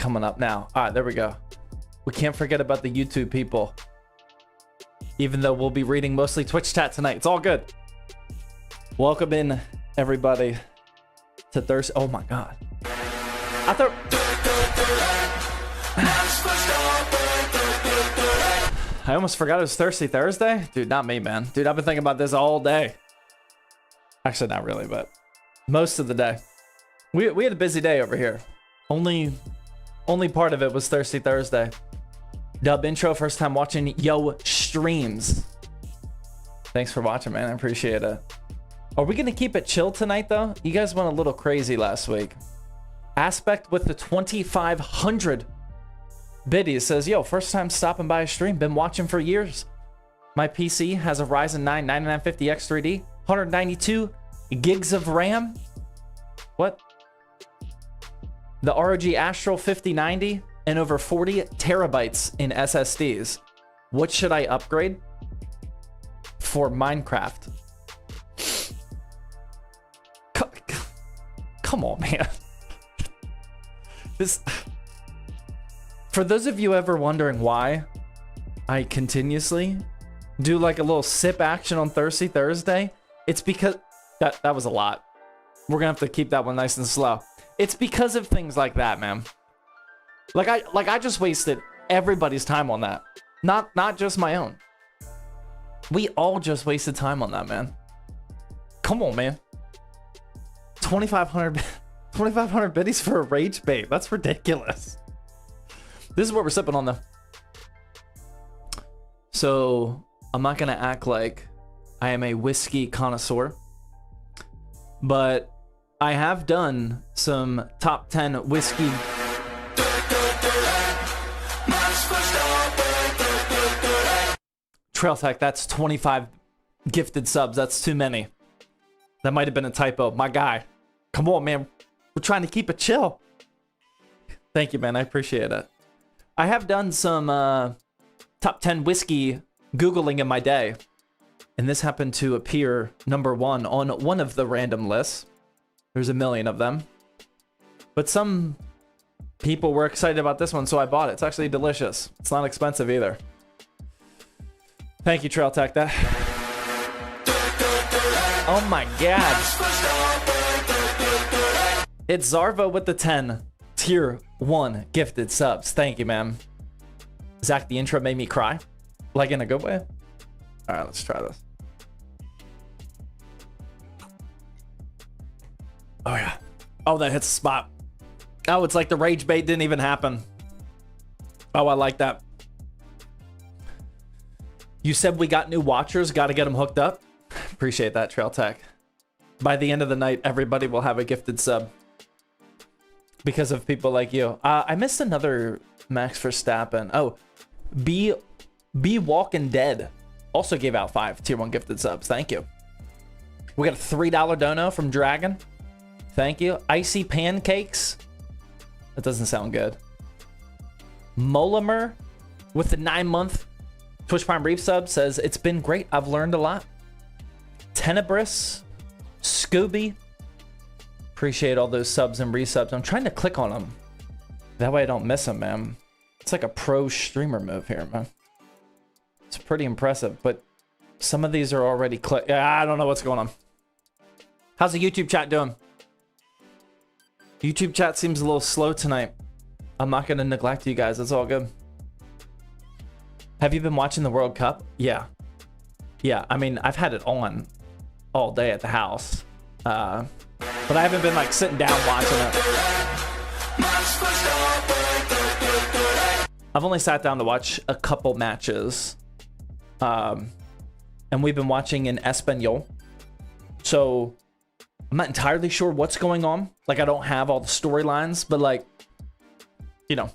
coming up now. All right, there we go. We can't forget about the YouTube people. Even though we'll be reading mostly Twitch chat tonight. It's all good. Welcome in, everybody, to Thursday. Oh my God. I thought... I almost forgot it was Thirsty Thursday. Dude, not me, man. Dude, I've been thinking about this all day. Actually, not really, but most of the day. We had a busy day over here. Only part of it was Thirsty Thursday. Dub intro, first time watching yo streams. Thanks for watching, man. I appreciate it. Are we gonna keep it chill tonight, though? You guys went a little crazy last week. Aspect with the 2,500 biddies says, yo, first time stopping by a stream. Been watching for years. My PC has a Ryzen 9 9950X3D, 192 gigs of RAM. What? The ROG Astral 5090 and over 40 terabytes in SSDs. What should I upgrade for Minecraft? Come on, man. This... For those of you ever wondering why I continuously do like a little sip action on Thirsty Thursday, it's because... That was a lot. We're gonna have to keep that one nice and slow. It's because of things like that, man. Like I just wasted everybody's time on that. Not just my own. We all just wasted time on that, man. Come on, man. 2,500 biddies for a rage bait. That's ridiculous. This is what we're sipping on, though. So I'm not gonna act like I am a whiskey connoisseur, but I have done some top 10 whiskey. Trail Tech, that's 25 gifted subs. That's too many. That might have been a typo. My guy. Come on, man. We're trying to keep it chill. Thank you, man. I appreciate it. I have done some top 10 whiskey Googling in my day. And this happened to appear #1 on one of the random lists. There's a million of them. But some people were excited about this one, so I bought it. It's actually delicious. It's not expensive either. Thank you, Trail Tech. That... Oh my God. It's Zarvo with the 10 tier 1 gifted subs. Thank you, man. Zach, the intro made me cry. Like in a good way. All right, let's try this. Oh yeah. Oh, that hits the spot. Oh, it's like the rage bait didn't even happen. Oh, I like that. You said we got new watchers. Got to get them hooked up. Appreciate that, Trail Tech. By the end of the night, everybody will have a gifted sub. Because of people like you. I missed another Max Verstappen. Oh, Be Walking Dead also gave out 5 tier 1 gifted subs. Thank you. We got a $3 dono from Dragon. Thank you. Icy Pancakes. That doesn't sound good. Molimer with the 9-month Twitch Prime Reef sub says, it's been great. I've learned a lot. Tenebris. Scooby. Appreciate all those subs and resubs. I'm trying to click on them. That way I don't miss them, man. It's like a pro streamer move here, man. It's pretty impressive, but some of these are already clicked. I don't know what's going on. How's the YouTube chat doing? YouTube chat seems a little slow tonight. I'm not going to neglect you guys. It's all good. Have you been watching the World Cup? Yeah. Yeah, I mean, I've had it on all day at the house. But I haven't been like sitting down watching it. I've only sat down to watch a couple matches. And we've been watching in Espanol. So I'm not entirely sure what's going on. Like, I don't have all the storylines, but like, you know,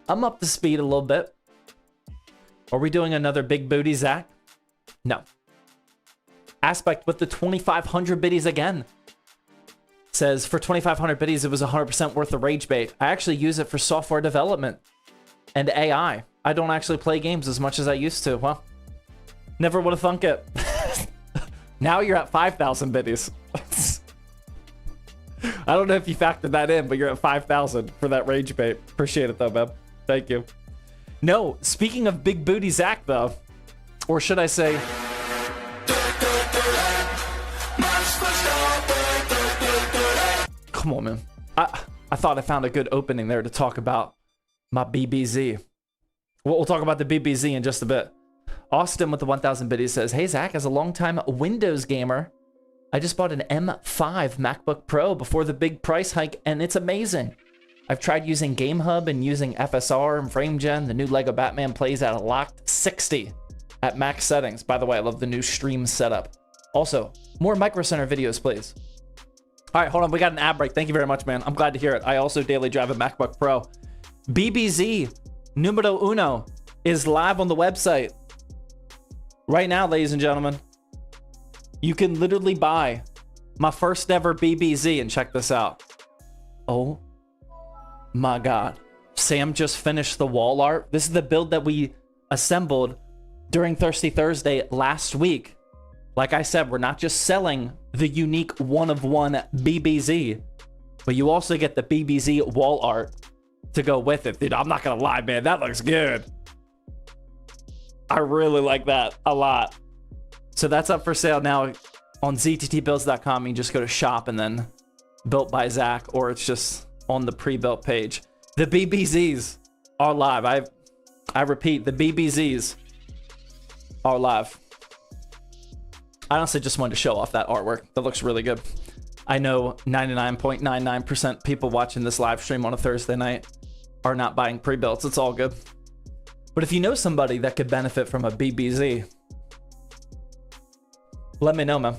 I'm up to speed a little bit. Are we doing another big booty, Zach? No. Aspect with the 2,500 biddies again. Says, for 2,500 biddies, it was 100% worth the rage bait. I actually use it for software development and AI. I don't actually play games as much as I used to. Well, never would have thunk it. Now you're at 5,000 biddies. I don't know if you factored that in, but you're at 5,000 for that rage bait. Appreciate it though, man. Thank you. No, speaking of big booty Zach though, or should I say, come on, man. I thought I found a good opening there to talk about my BBZ. We'll talk about the BBZ in just a bit. Austin with the 1,000 biddies says, hey, Zach, as a longtime Windows gamer, I just bought an M5 MacBook Pro before the big price hike, and it's amazing. I've tried using GameHub and using FSR and FrameGen. The new Lego Batman plays at a locked 60 at max settings. By the way, I love the new stream setup. Also, more Micro Center videos, please. All right, hold on. We got an ad break. Thank you very much, man. I'm glad to hear it. I also daily drive a MacBook Pro. BBZ numero uno is live on the website right now, ladies and gentlemen. You can literally buy my first ever BBZ, and check this out. Oh my God. Sam just finished the wall art. This is the build that we assembled during Thirsty Thursday last week. Like I said, we're not just selling the unique one-of-one BBZ, but you also get the BBZ wall art to go with it. Dude, I'm not gonna lie, man, that looks good. I really like that a lot. So that's up for sale now on zttbuilds.com. You just go to shop and then built by Zach, or it's just on the pre-built page. The BBZs are live. I repeat, the BBZs are live. I honestly just wanted to show off that artwork. That looks really good. I know 99.99% people watching this live stream on a Thursday night are not buying pre-builts. It's all good. But if you know somebody that could benefit from a BBZ, let me know, man.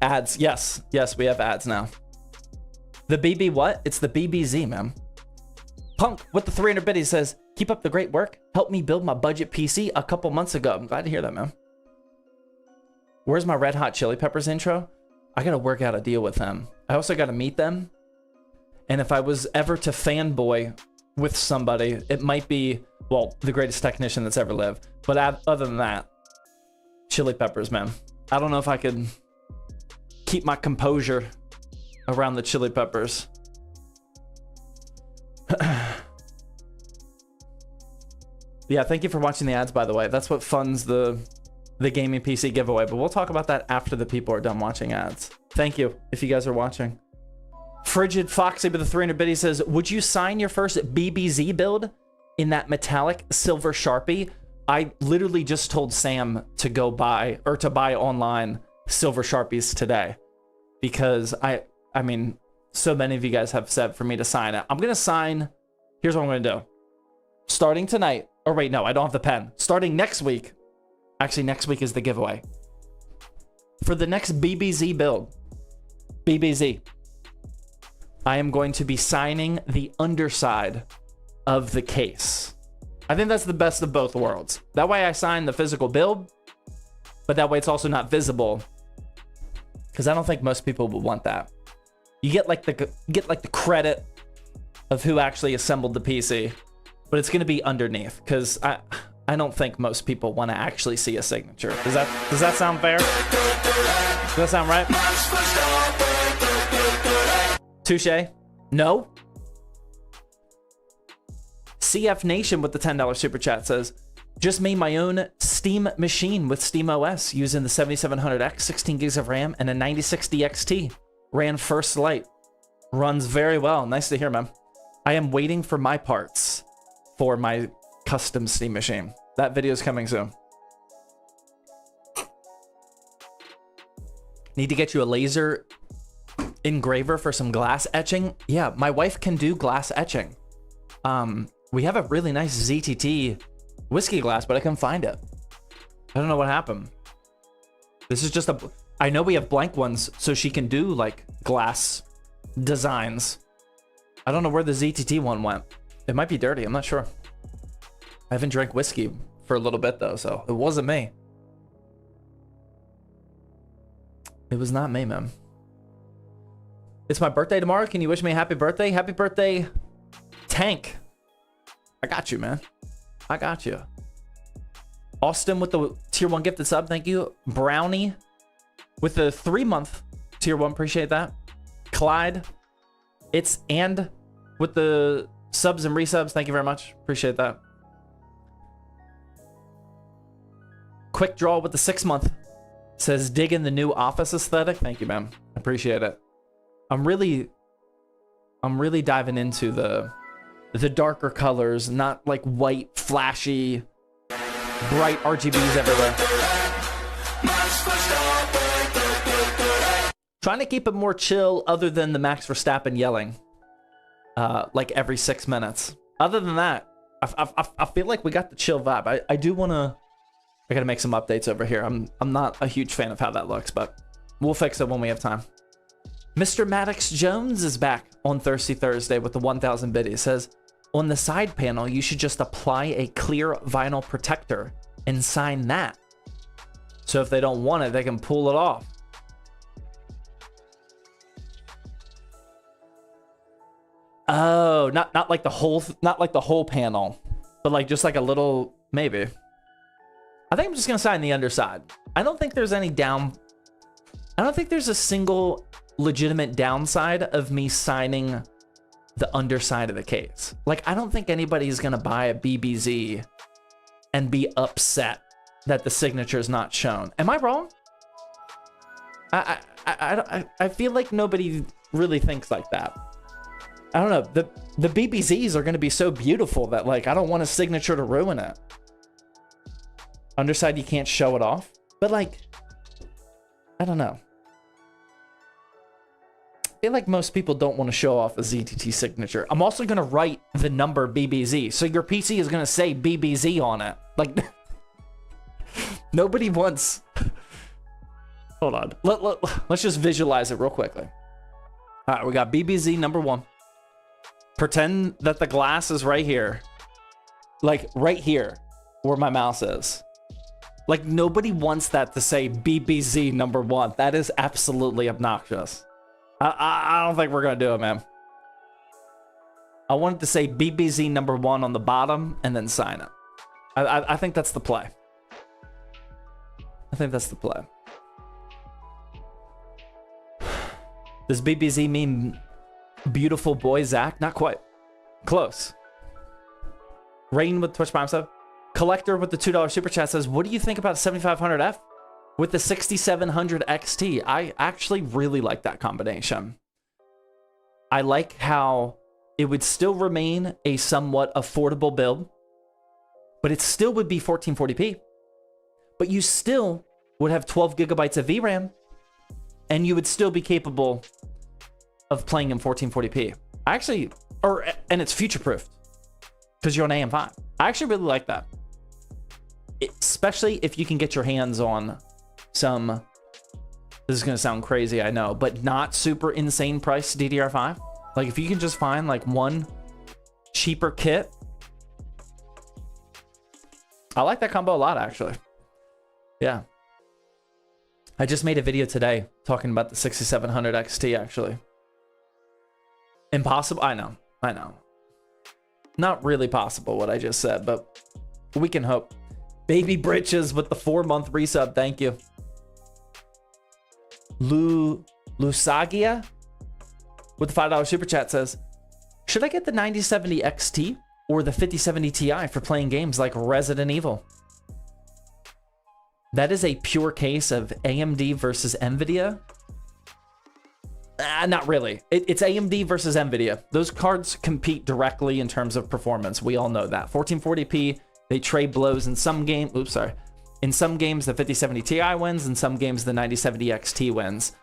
Ads. Yes, we have ads now. The BB what? It's the BBZ, man. Punk with the 300 biddies says, keep up the great work. Helped me build my budget PC a couple months ago. I'm glad to hear that, man. Where's my Red Hot Chili Peppers intro? I gotta work out a deal with them. I also gotta meet them. And if I was ever to fanboy with somebody, it might be, well, the greatest technician that's ever lived. But other than that, Chili Peppers, man. I don't know if I could keep my composure around the Chili Peppers. Yeah, thank you for watching the ads, by the way. That's what funds the gaming PC giveaway, but we'll talk about that after the people are done watching ads. Thank you if you guys are watching. Frigid Foxy with the 300 biddy says, would you sign your first BBZ build in that metallic silver Sharpie? I literally just told Sam to go buy, or to buy online silver Sharpies today, because I mean, so many of you guys have said for me to sign it. I'm gonna sign. Here's what I'm gonna do. Starting tonight, or wait, no, I don't have the pen. Starting next week. Actually, next week is the giveaway. For the next BBZ build, BBZ, I am going to be signing the underside of the case. I think that's the best of both worlds. That way I sign the physical build, but that way it's also not visible, because I don't think most people would want that. You get like the credit of who actually assembled the PC, but it's going to be underneath, because I don't think most people want to actually see a signature. Does that sound fair? Does that sound right? Touche? No? CF Nation with the $10 super chat says, just made my own Steam machine with Steam OS using the 7700X, 16 gigs of RAM, and a 9060 XT. Ran first light. Runs very well. Nice to hear, man. I am waiting for my parts for my custom Steam machine. That video is coming soon. Need to get you a laser engraver for some glass etching. Yeah, my wife can do glass etching. We have a really nice ZTT whiskey glass, but I couldn't find it. I don't know what happened. This is just I know we have blank ones, so she can do like glass designs. I don't know where the ZTT one went. It might be dirty, I'm not sure. I haven't drank whiskey for a little bit though, so it wasn't me. It was not me, man. It's my birthday tomorrow. Can you wish me a happy birthday? Happy birthday, Tank. I got you, man. I got you. Austin with the tier 1 gifted sub. Thank you. Brownie with the 3-month tier 1. Appreciate that. Clyde. It's and with the subs and resubs. Thank you very much. Appreciate that. Quick Draw with the 6 month. Says digging the new office aesthetic. Thank you, man. Appreciate it. I'm really diving into the darker colors, not like white, flashy, bright RGBs everywhere. Trying to keep it more chill other than the Max Verstappen yelling like every 6 minutes. Other than that, I feel like we got the chill vibe. I do want to... I gotta make some updates over here. I'm not a huge fan of how that looks, but we'll fix it when we have time. Mr. Maddox Jones is back on Thirsty Thursday with the 1000 bid. He says, on the side panel, you should just apply a clear vinyl protector and sign that. So if they don't want it, they can pull it off. Oh, not like the whole panel, but like just like a little, maybe. I think I'm just gonna sign the underside. I don't think there's a single legitimate downside of me signing the underside of the case. Like, I don't think anybody's gonna buy a BBZ and be upset that the signature is not shown. Am I wrong? I feel like nobody really thinks like that. I don't know. The BBZs are gonna be so beautiful that like I don't want a signature to ruin it. Underside, you can't show it off, but like, I don't know. I feel like most people don't want to show off a ZTT signature. I'm also going to write the number BBZ. So your PC is going to say BBZ on it. Like, nobody wants... Hold on. Let's just visualize it real quickly. All right, we got BBZ number 1. Pretend that the glass is right here. Like, right here, where my mouse is. Like, nobody wants that to say BBZ number 1. That is absolutely obnoxious. I don't think we're going to do it, man. I want it to say BBZ number 1 on the bottom and then sign it. I think that's the play. I think that's the play. Does BBZ mean beautiful boy Zach? Not quite. Close. Rain with Twitch Prime sub. Collector with the $2 super chat says, what do you think about 7500F with the 6700 XT? I actually really like that combination. I like how it would still remain a somewhat affordable build, but it still would be 1440p. But you still would have 12 gigabytes of VRAM, and you would still be capable of playing in 1440p. And it's future-proofed because you're on AM5. I actually really like that. Especially if you can get your hands on some, this is going to sound crazy, I know, but not super insane price DDR5. Like if you can just find like one cheaper kit. I like that combo a lot, actually. Yeah. I just made a video today talking about the 6700 XT, actually. Impossible? I know. Not really possible what I just said, but we can hope. Baby Britches with the 4-month resub. Thank you. Lusagia with the $5 super chat says, should I get the 9070 XT or the 5070 Ti for playing games like Resident Evil? That is a pure case of AMD versus NVIDIA. Not really. It's AMD versus NVIDIA. Those cards compete directly in terms of performance. We all know that. 1440p, they trade blows in some games. Oops, sorry. In some games, the 5070 Ti wins. In some games, the 9070 XT wins.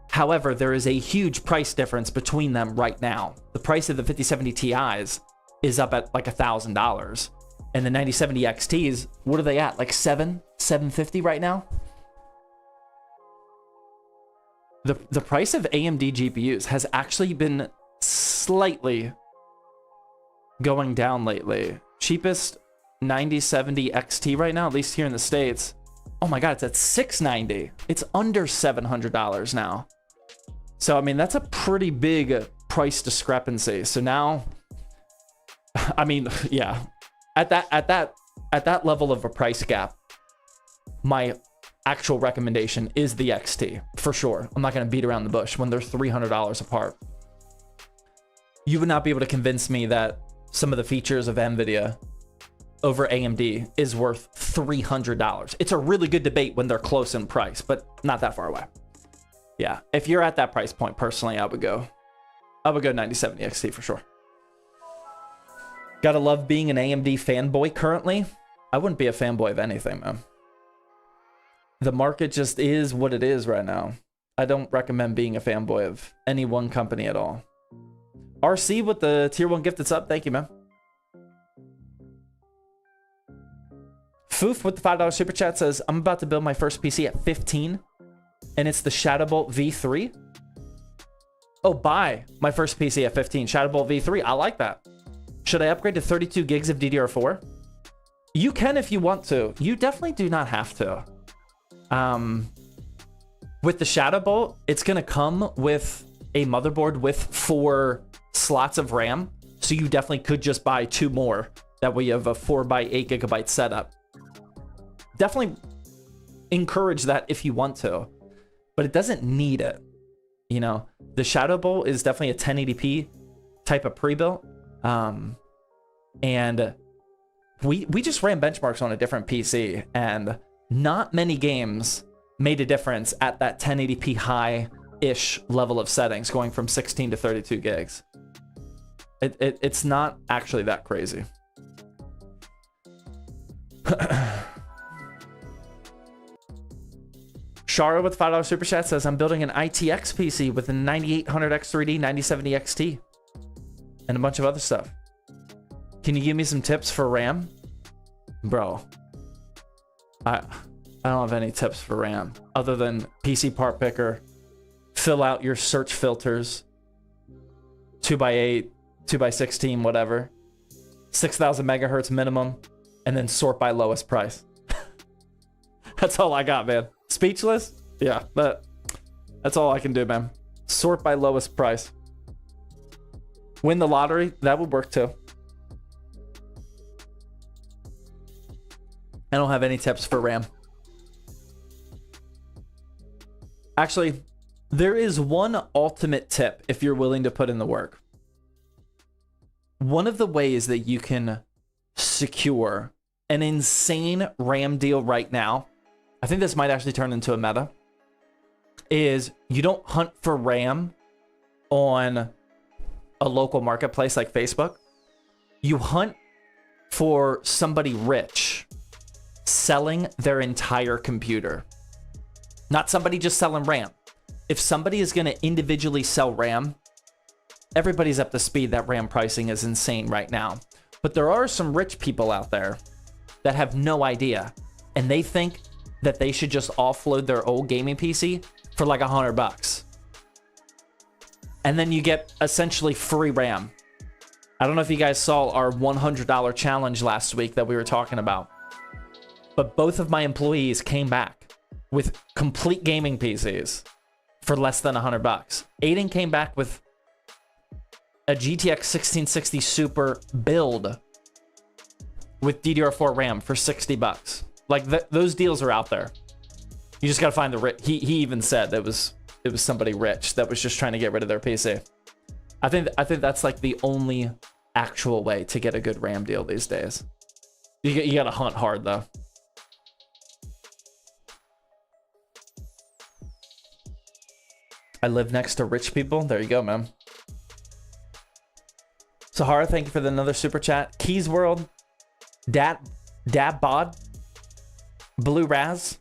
However, there is a huge price difference between them right now. The price of the 5070 Ti's is up at like $1,000. And the 9070 XTs, what are they at? Like $750 right now? The price of AMD GPUs has actually been slightly going down lately. Cheapest 9070 XT right now, at least here in the States. Oh my God, it's at $690. It's under $700 now. So, I mean, that's a pretty big price discrepancy. So now, I mean, yeah, at that level of a price gap, my actual recommendation is the XT, for sure. I'm not going to beat around the bush when they're $300 apart. You would not be able to convince me that some of the features of NVIDIA over AMD is worth $300. It's a really good debate when they're close in price, but not that far away. Yeah, if you're at that price point, personally, I would go 9070 XT for sure. Gotta love being an AMD fanboy currently. I wouldn't be a fanboy of anything, man. The market just is what it is right now. I don't recommend being a fanboy of any one company at all. RC with the tier 1 gift that's up. Thank you, man. Foof with the $5 super chat says, I'm about to build my first PC at 15, and it's the Shadowbolt V3. Oh, buy my first PC at 15, Shadowbolt V3. I like that. Should I upgrade to 32 gigs of DDR4? You can if you want to. You definitely do not have to. With the Shadowbolt, it's going to come with a motherboard with 4 slots of RAM. So you definitely could just buy 2 more. That way you have a 4x8 gigabyte setup. Definitely encourage that if you want to, but it doesn't need it. You know, the Shadowbolt is definitely a 1080p type of pre-built. And we just ran benchmarks on a different PC, and not many games made a difference at that 1080p high-ish level of settings, going from 16 to 32 gigs. It's not actually that crazy. Shara with $5 super chat says, I'm building an ITX PC with a 9800 X3D 9070 XT and a bunch of other stuff. Can you give me some tips for RAM? Bro, I don't have any tips for RAM other than PC part picker, fill out your search filters, 2x8, 2x16, whatever, 6,000 megahertz minimum, and then sort by lowest price. That's all I got, man. Speechless? Yeah, that's all I can do, man. Sort by lowest price. Win the lottery? That would work too. I don't have any tips for RAM. Actually, there is one ultimate tip if you're willing to put in the work. One of the ways that you can secure an insane RAM deal right now, I think this might actually turn into a meta, is you don't hunt for RAM on a local marketplace like Facebook. You hunt for somebody rich selling their entire computer. Not somebody just selling RAM. If somebody is going to individually sell RAM, everybody's up to speed that RAM pricing is insane right now. But there are some rich people out there that have no idea, and they think that they should just offload their old gaming PC for like $100. And then you get essentially free RAM. I don't know if you guys saw our $100 challenge last week that we were talking about, but both of my employees came back with complete gaming PCs for less than $100. Aiden came back with a GTX 1660 Super build with DDR4 RAM for $60. Like those deals are out there. You just gotta find the rich. He even said that it was somebody rich that was just trying to get rid of their PC. I think that's like the only actual way to get a good RAM deal these days. You gotta hunt hard though. I live next to rich people. There you go, man. Sahara, thank you for another super chat. Keys World, Dab Bod, Blue Raz,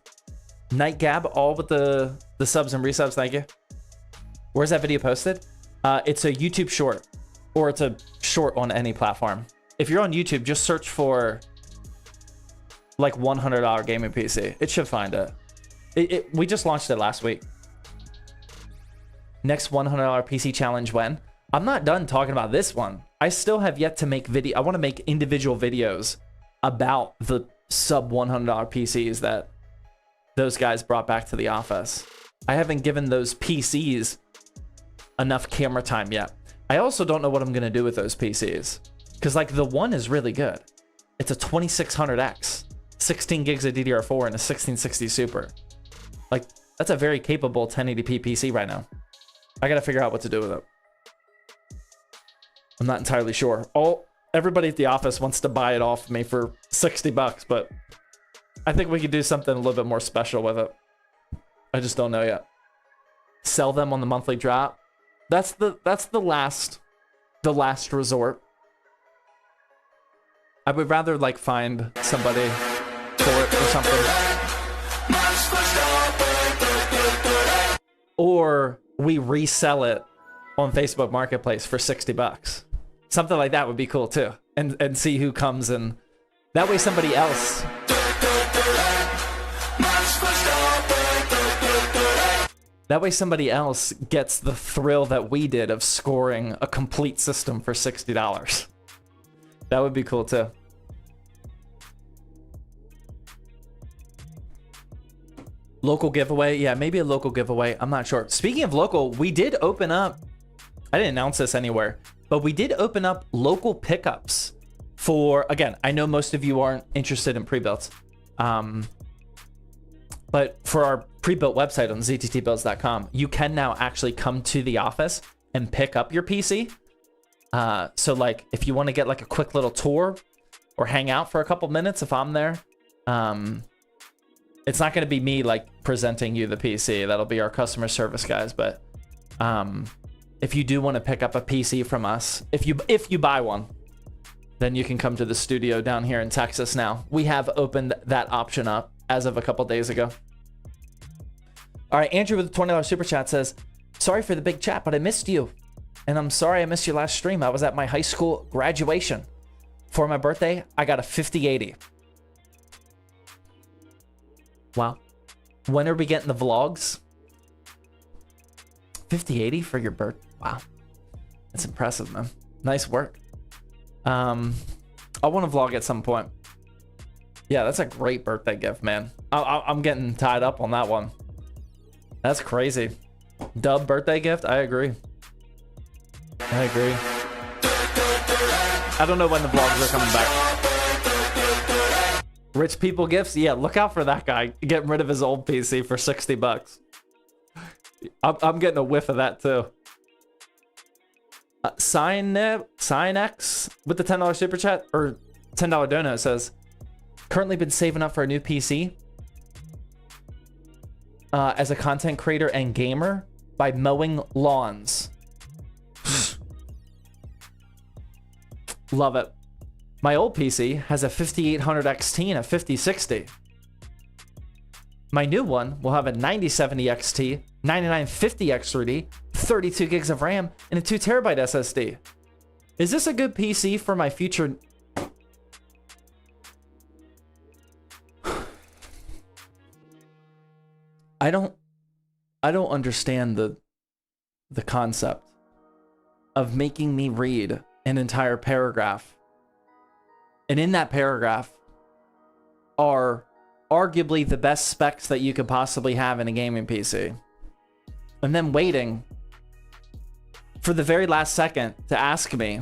Night Gab, all with the subs and resubs. Thank you. Where's that video posted? It's a YouTube short, or it's a short on any platform. If you're on YouTube, just search for like $100 gaming PC. It should find it. We just launched it last week. Next $100 PC challenge when? I'm not done talking about this one. I still have yet to make video. I want to make individual videos about the sub $100 PCs that those guys brought back to the office. I haven't given those PCs enough camera time yet. I also don't know what I'm going to do with those PCs. Because like the one is really good. It's a 2600X, 16 gigs of DDR4 and a 1660 Super. Like, that's a very capable 1080p PC right now. I gotta figure out what to do with it. I'm not entirely sure. Everybody at the office wants to buy it off me for 60 bucks, but I think we could do something a little bit more special with it. I just don't know yet. Sell them on the monthly drop. That's the last resort. I would rather like find somebody for it or something. Or we resell it on Facebook Marketplace for 60 bucks. Something like that would be cool too. And see who comes, and that way somebody else gets the thrill that we did of scoring a complete system for $60. That would be cool too. Local giveaway. Yeah, maybe a local giveaway. I'm not sure. Speaking of local, we did open up, I didn't announce this anywhere, but we did open up local pickups for, again, I know most of you aren't interested in pre-builds. But for our pre-built website on zttbuilds.com, you can now actually come to the office and pick up your PC. So like if you want to get like a quick little tour or hang out for a couple minutes if I'm there, it's not going to be me like presenting you the PC. That'll be our customer service guys. But if you do want to pick up a PC from us, if you buy one, then you can come to the studio down here in Texas now. We have opened that option up as of a couple days ago. All right, Andrew with the $20 super chat says, sorry for the big chat, but I missed you. And I'm sorry I missed your last stream. I was at my high school graduation. For my birthday, I got a 5080. Wow. When are we getting the vlogs? 5080 for your birthday? Wow. That's impressive, man. Nice work. I want to vlog at some point. Yeah, that's a great birthday gift, man. I'm getting tied up on that one. That's crazy. Dub birthday gift? I agree. I agree. I don't know when the vlogs are coming back. Rich people gifts? Yeah, look out for that guy getting rid of his old PC for 60 bucks. I'm getting a whiff of that too. Sign-X with the $10 super chat or $10 dono says, currently been saving up for a new PC as a content creator and gamer by mowing lawns. Love it. My old PC has a 5800 XT and a 5060. My new one will have a 9070 XT, 9950 X3D, 32 gigs of RAM, and a 2 terabyte SSD. Is this a good PC for my future? I don't understand the concept of making me read an entire paragraph. And in that paragraph are arguably the best specs that you could possibly have in a gaming PC. And then waiting for the very last second to ask me,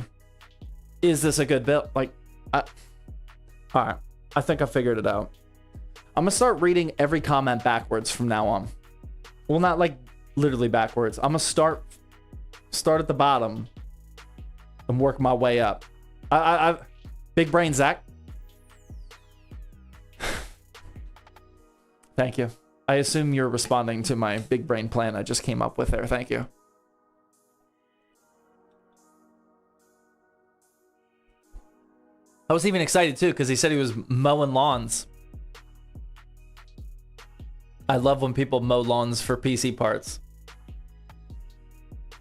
is this a good build? Like, all right, I think I figured it out. I'm gonna start reading every comment backwards from now on. Well, not like literally backwards. I'm gonna start at the bottom and work my way up. Big brain Zach. Thank you. I assume you're responding to my big brain plan I just came up with there. Thank you. I was even excited too because he said he was mowing lawns. I love when people mow lawns for PC parts.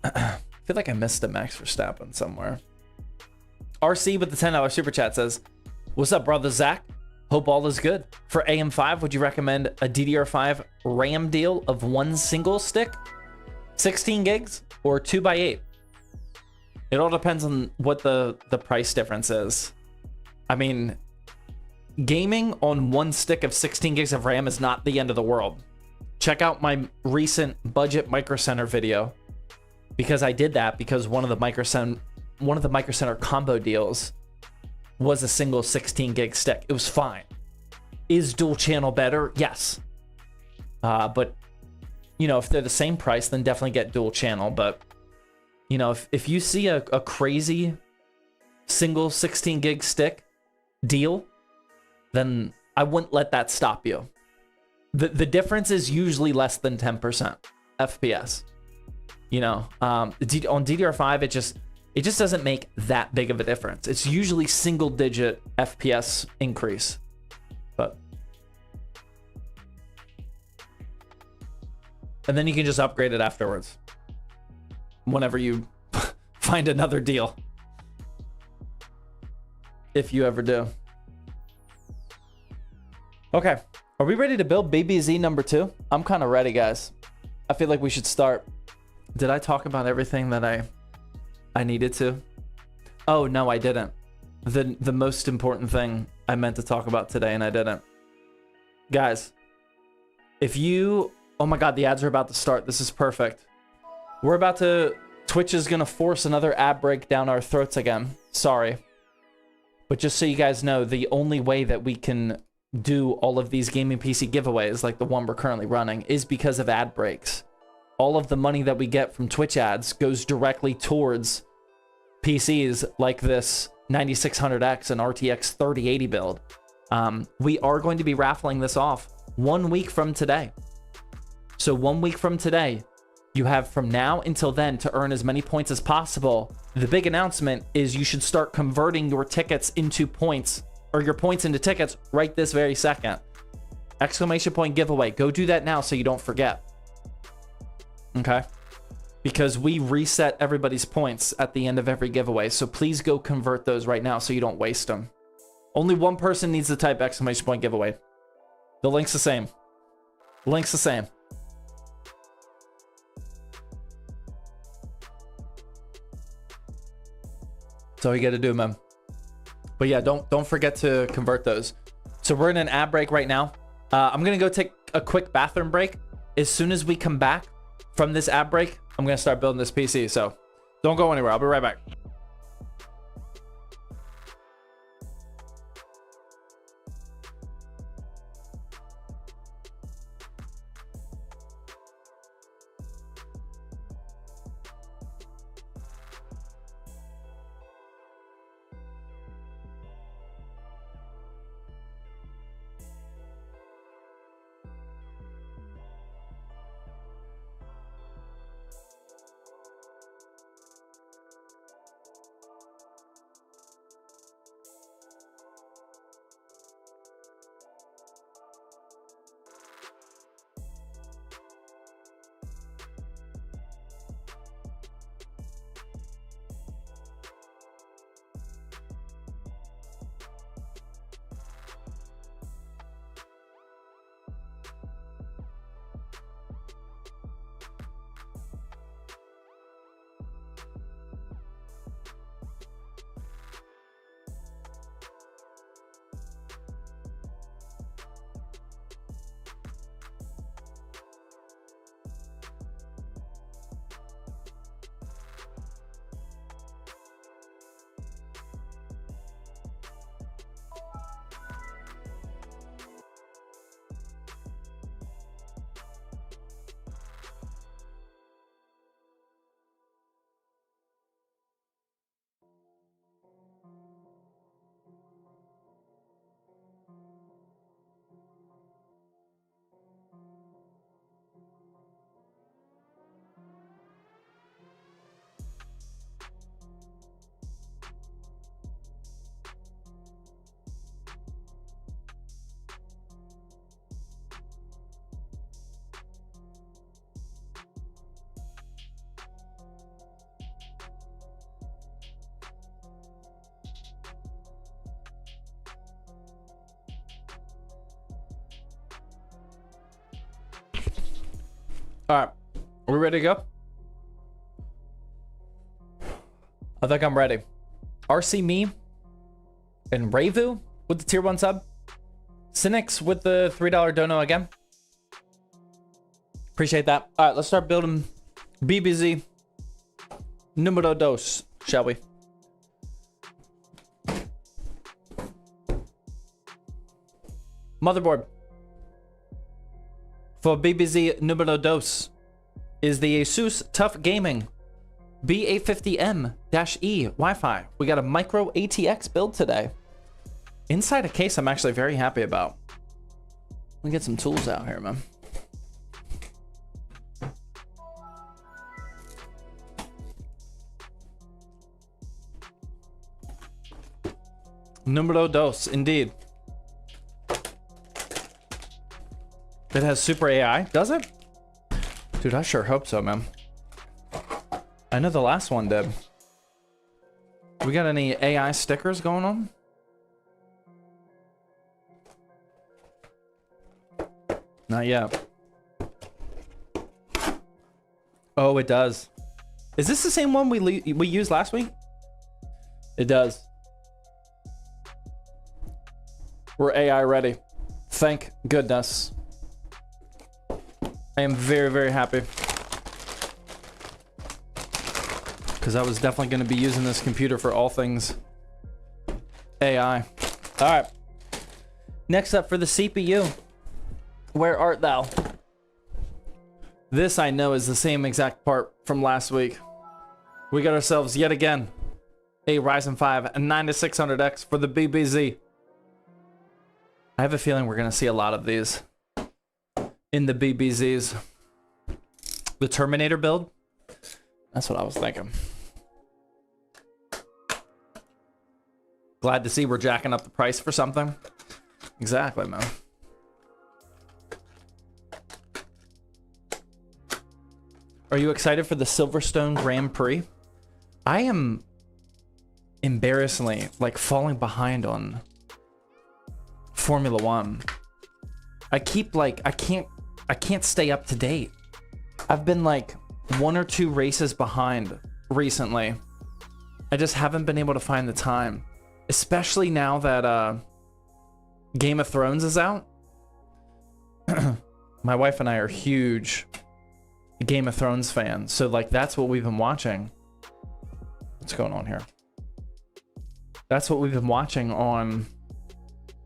I feel like I missed a Max Verstappen somewhere. RC with the $10 super chat says, what's up, brother Zach? Hope all is good. For AM5, would you recommend a DDR5 RAM deal of one single stick, 16 gigs, or 2x8? It all depends on what the price difference is. I mean, gaming on one stick of 16 gigs of RAM is not the end of the world. Check out my recent budget Micro Center video, because I did that because one of the Micro Center combo deals was a single 16 gig stick. It was fine. Is dual channel better? Yes. But, you know, if they're the same price, then definitely get dual channel. But, you know, if you see a crazy single 16 gig stick deal, then I wouldn't let that stop you. The difference is usually less than 10% FPS. You know, on DDR5, it just doesn't make that big of a difference. It's usually single digit FPS increase. But and then you can just upgrade it afterwards whenever you find another deal, if you ever do. Okay, are we ready to build BBZ number 2? I'm kind of ready, guys. I feel like we should start. Did I talk about everything that I needed to? Oh, no, I didn't. The most important thing I meant to talk about today, and I didn't. Guys, if you... Oh my god, the ads are about to start. This is perfect. We're about to... Twitch is going to force another ad break down our throats again. Sorry. But just so you guys know, the only way that we can do all of these gaming PC giveaways, like the one we're currently running, is because of ad breaks. All of the money that we get from Twitch ads goes directly towards PCs like this 9600X and RTX 3080 build. We are going to be raffling this off 1 week from today. So 1 week from today, you have from now until then to earn as many points as possible. The big announcement is you should start converting your tickets into points, or your points into tickets right this very second. Exclamation point giveaway. Go do that now so you don't forget. Okay? Because we reset everybody's points at the end of every giveaway. So please go convert those right now so you don't waste them. Only one person needs to type exclamation point giveaway. The link's the same. The link's the same. That's all you gotta do, man. But yeah, don't forget to convert those. So we're in an ad break right now. I'm gonna go take a quick bathroom break. As soon as we come back from this ad break, I'm gonna start building this PC. So don't go anywhere. I'll be right back. All right, are we ready to go? I think I'm ready. RC me and Ravu with the tier 1 sub. Cynics with the $3 dono again. Appreciate that. All right, let's start building BBZ numero dos, shall we? Motherboard. For BBZ numero dos is the Asus Tough Gaming B850M-E Wi-Fi. We got a micro ATX build today. Inside a case I'm actually very happy about. Let me get some tools out here, man. Numero dos, indeed. It has super AI, does it? Dude, I sure hope so, man. I know the last one did. We got any AI stickers going on? Not yet. Oh, it does. Is this the same one we used last week? It does. We're AI ready. Thank goodness. I am very, very happy. Because I was definitely going to be using this computer for all things AI. All right. Next up for the CPU. Where art thou? This I know is the same exact part from last week. We got ourselves yet again a Ryzen 5 9600X for the BBZ. I have a feeling we're going to see a lot of these in the BBZs. The Terminator build? That's what I was thinking. Glad to see we're jacking up the price for something. Exactly, man. Are you excited for the Silverstone Grand Prix? I am embarrassingly like falling behind on Formula One. I keep like I can't stay up to date. I've been like 1 or 2 races behind recently. I just haven't been able to find the time, especially now that Game of Thrones is out. My wife and I are huge Game of Thrones fans, so like that's what we've been watching. What's going on here? That's what we've been watching on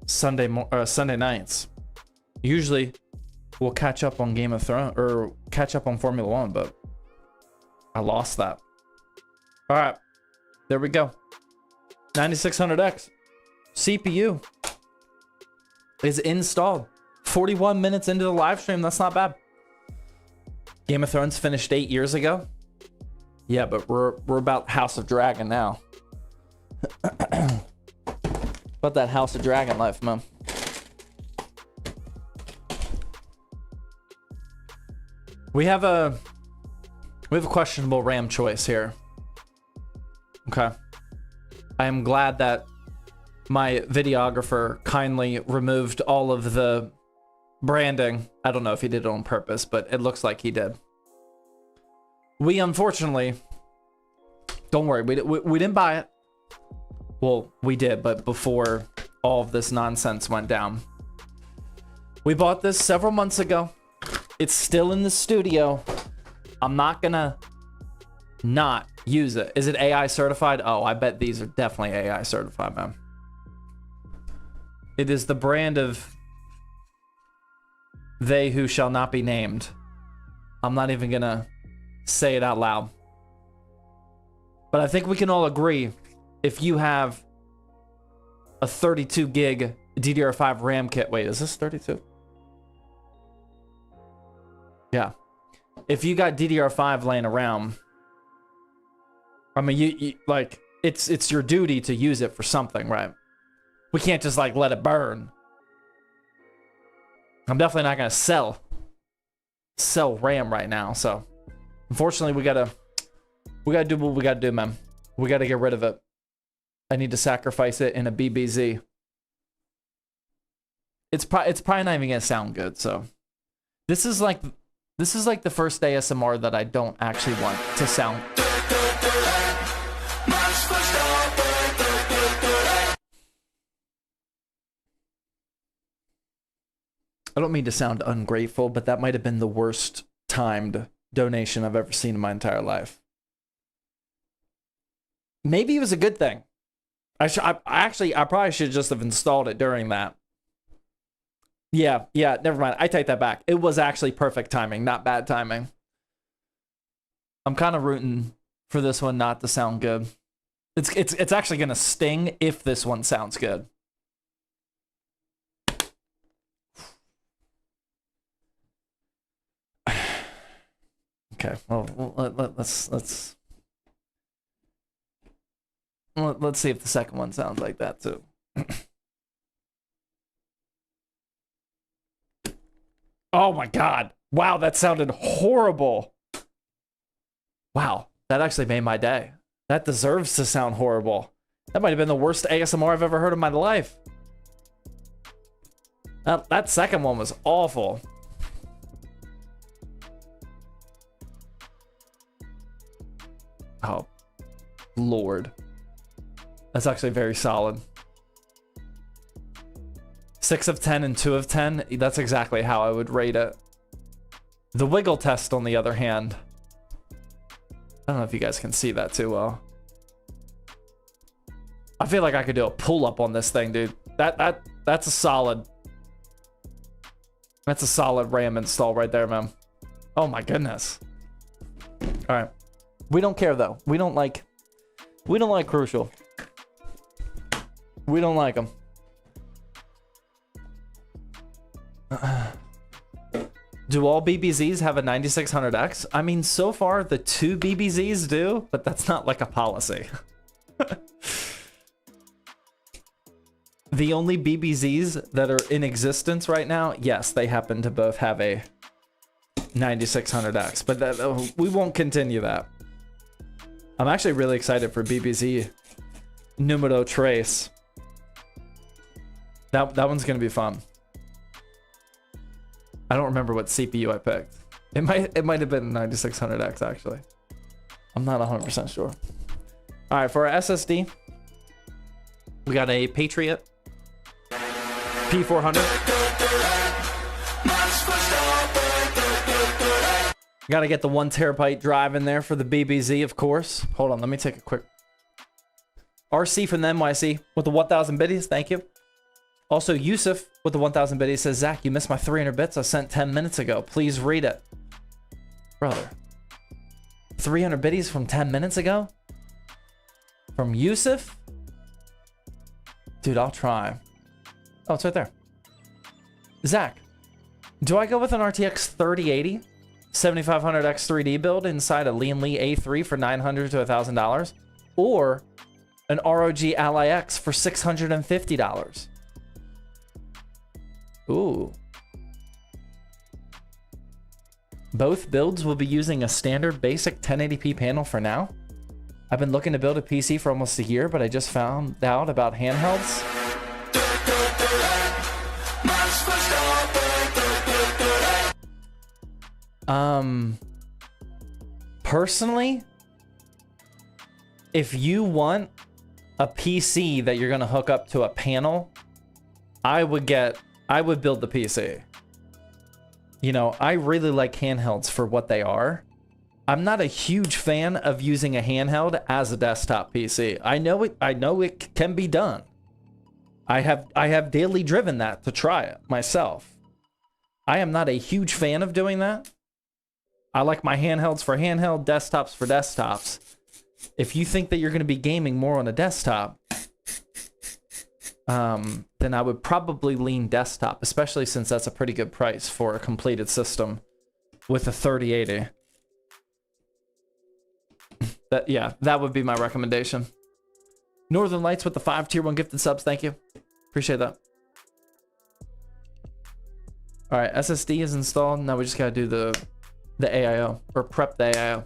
Sunday nights. Usually we'll catch up on Game of Thrones or catch up on Formula One, but I lost that. All right, there we go. 9600X CPU is installed. 41 minutes into the live stream. That's not bad. Game of Thrones finished 8 years ago. Yeah, but we're about House of Dragon now. About that House of Dragon life, man. We have a questionable RAM choice here. Okay. I am glad that my videographer kindly removed all of the branding. I don't know if he did it on purpose, but it looks like he did. We unfortunately, don't worry, we didn't buy it. Well, we did, but before all of this nonsense went down. We bought this several months ago. It's still in the studio. I'm not gonna not use it. Is it AI certified? Oh, I bet these are definitely AI certified, man. It is the brand of they who shall not be named. I'm not even gonna say it out loud. But I think we can all agree, if you have a 32 gig DDR5 RAM kit, wait, is this 32? Yeah. If you got DDR5 laying around, I mean, you like, it's your duty to use it for something, right? We can't just like let it burn. I'm definitely not gonna sell RAM right now, so unfortunately we gotta do what we gotta do, man. We gotta get rid of it. I need to sacrifice it in a BBZ. It's probably not even gonna sound good, so this is like the first ASMR that I don't actually want to sound. I don't mean to sound ungrateful, but that might have been the worst timed donation I've ever seen in my entire life. Maybe it was a good thing. I probably should just have installed it during that. Yeah, never mind. I take that back. It was actually perfect timing, not bad timing. I'm kind of rooting for this one not to sound good. It's actually gonna sting if this one sounds good. Okay, well let's see if the second one sounds like that too. Oh my god. Wow, that sounded horrible. Wow, that actually made my day. That deserves to sound horrible. That might have been the worst ASMR I've ever heard in my life. That second one was awful. Oh, Lord. That's actually very solid. 6 of 10 and 2 of 10. That's exactly how I would rate it. The wiggle test, on the other hand. I don't know if you guys can see that too well. I feel like I could do a pull-up on this thing, dude. That's a solid. That's a solid RAM install right there, man. Oh my goodness. All right. We don't care though. We don't like Crucial. We don't like them. Do all BBZs have a 9600X? I mean, so far the 2 BBZs do, but that's not like a policy. The only BBZs that are in existence right now, yes, they happen to both have a 9600X, but we won't continue that. I'm actually really excited for BBZ Numero Trace. That one's gonna be fun. I don't remember what CPU I picked. It might have been 9600X actually. I'm not 100% sure. All right, for our SSD, we got a Patriot P400. Got to get the 1 terabyte drive in there for the BBZ, of course. Hold on, let me take a quick. RC from the NYC with the 1000 biddies, thank you. Also, Yusuf with the 1000 biddies says, Zach, you missed my 300 bits I sent 10 minutes ago. Please read it. Brother. 300 biddies from 10 minutes ago? From Yusuf? Dude, I'll try. Oh, it's right there. Zach, do I go with an RTX 3080 7500X 3D build inside a Lean Lee A3 for $900 to $1,000? Or an ROG Ally X for $650? Ooh. Both builds will be using a standard basic 1080p panel for now. I've been looking to build a PC for almost a year, but I just found out about handhelds. Personally, if you want a PC that you're gonna hook up to a panel, I would build the PC. You know, I really like handhelds for what they are. I'm not a huge fan of using a handheld as a desktop PC. I know it can be done. I have daily driven that to try it myself. I am not a huge fan of doing that. I like my handhelds for handheld, desktops for desktops. If you think that you're going to be gaming more on a desktop, then I would probably lean desktop, especially since that's a pretty good price for a completed system with a 3080. That would be my recommendation. Northern Lights with the 5 tier 1 gifted subs, thank you. Appreciate that. All right, SSD is installed. Now we just gotta do the AIO, or prep the AIO.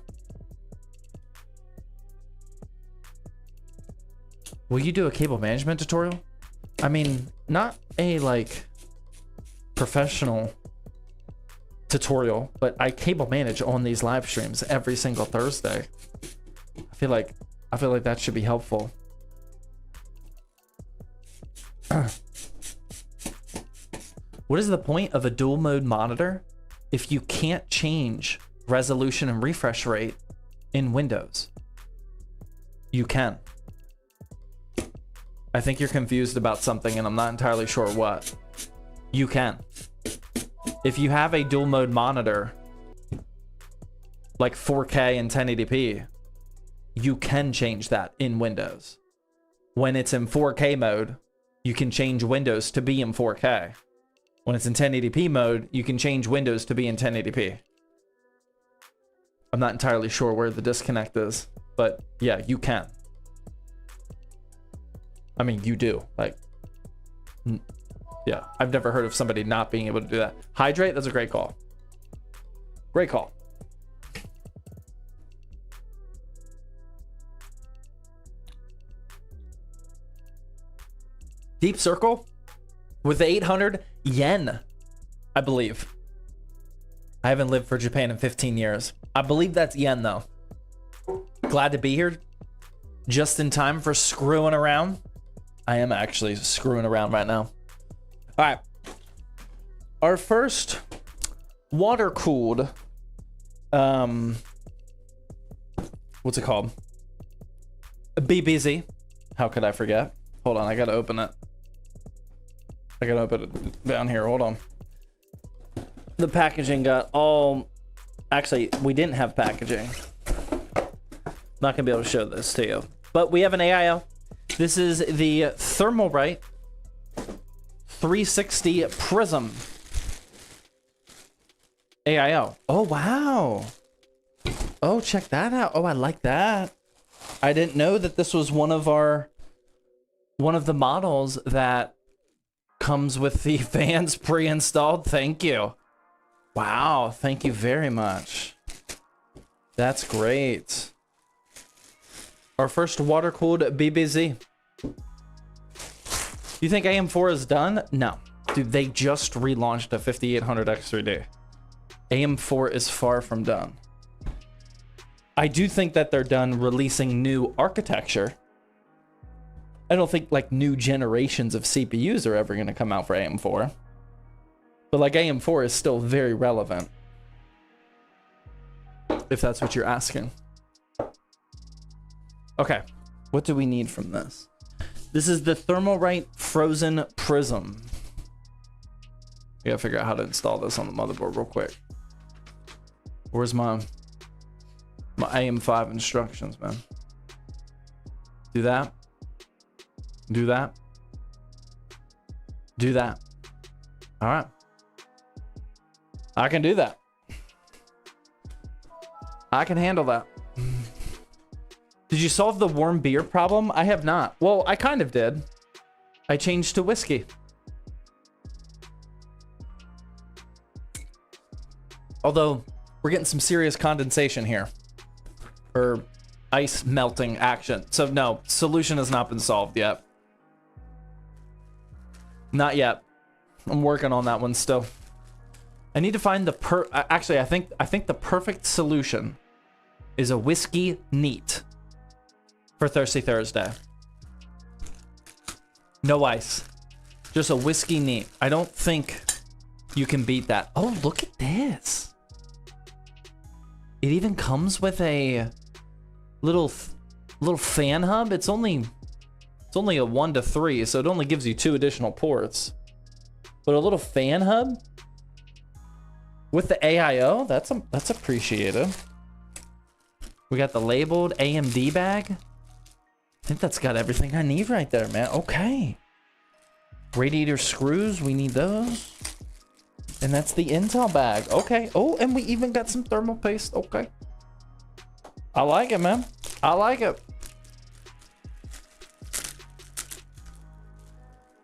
Will you do a cable management tutorial? I mean, not a like professional tutorial, but I cable manage on these live streams every single Thursday. I feel like that should be helpful. What is the point of a dual mode monitor if you can't change resolution and refresh rate in Windows? You can. I think you're confused about something and I'm not entirely sure what. You can. If you have a dual mode monitor, like 4K and 1080p, you can change that in Windows. When it's in 4K mode, you can change Windows to be in 4K. When it's in 1080p mode, you can change Windows to be in 1080p. I'm not entirely sure where the disconnect is, but yeah, you can. I mean, you do. Like, yeah, I've never heard of somebody not being able to do that. Hydrate, that's a great call. Great call. Deep Circle with the 800 yen, I believe. I haven't lived for Japan in 15 years. I believe that's yen, though. Glad to be here just in time for screwing around. I am actually screwing around right now. All right. Our first water-cooled, what's it called? A BBZ. How could I forget? Hold on, I gotta open it. I gotta open it down here, hold on. The packaging got all... Actually, we didn't have packaging. Not gonna be able to show this to you. But we have an AIO. This is the Thermalright 360 Prism AIO. Oh, wow. Oh, check that out. Oh, I like that. I didn't know that this was one of the models that comes with the fans pre-installed. Thank you. Wow, thank you very much. That's great. Our first water-cooled BBZ. You think AM4 is done? No. Dude, they just relaunched a 5800 X3D. AM4 is far from done. I do think that they're done releasing new architecture. I don't think like new generations of CPUs are ever going to come out for AM4. But like AM4 is still very relevant. If that's what you're asking. Okay, what do we need from this? This is the Thermalright Frozen Prism. I gotta figure out how to install this on the motherboard real quick. Where's my AM5 instructions, man? Do that. Do that. Do that. All right. I can do that. I can handle that. Did you solve the warm beer problem? I have not. Well, I kind of did. I changed to whiskey. Although, we're getting some serious condensation here. Or ice melting action. So no, solution has not been solved yet. Not yet. I'm working on that one still. I need to find the actually, I think the perfect solution is a whiskey neat for Thirsty Thursday. No ice. Just a whiskey neat. I don't think you can beat that. Oh, look at this. It even comes with a little fan hub. It's only a 1 to 3, so it only gives you 2 additional ports. But a little fan hub with the AIO, that's appreciated. We got the labeled AMD bag. I think that's got everything I need right there, man. Okay. Radiator screws, we need those. And that's the Intel bag. Okay. Oh, and we even got some thermal paste. Okay. I like it, man. I like it.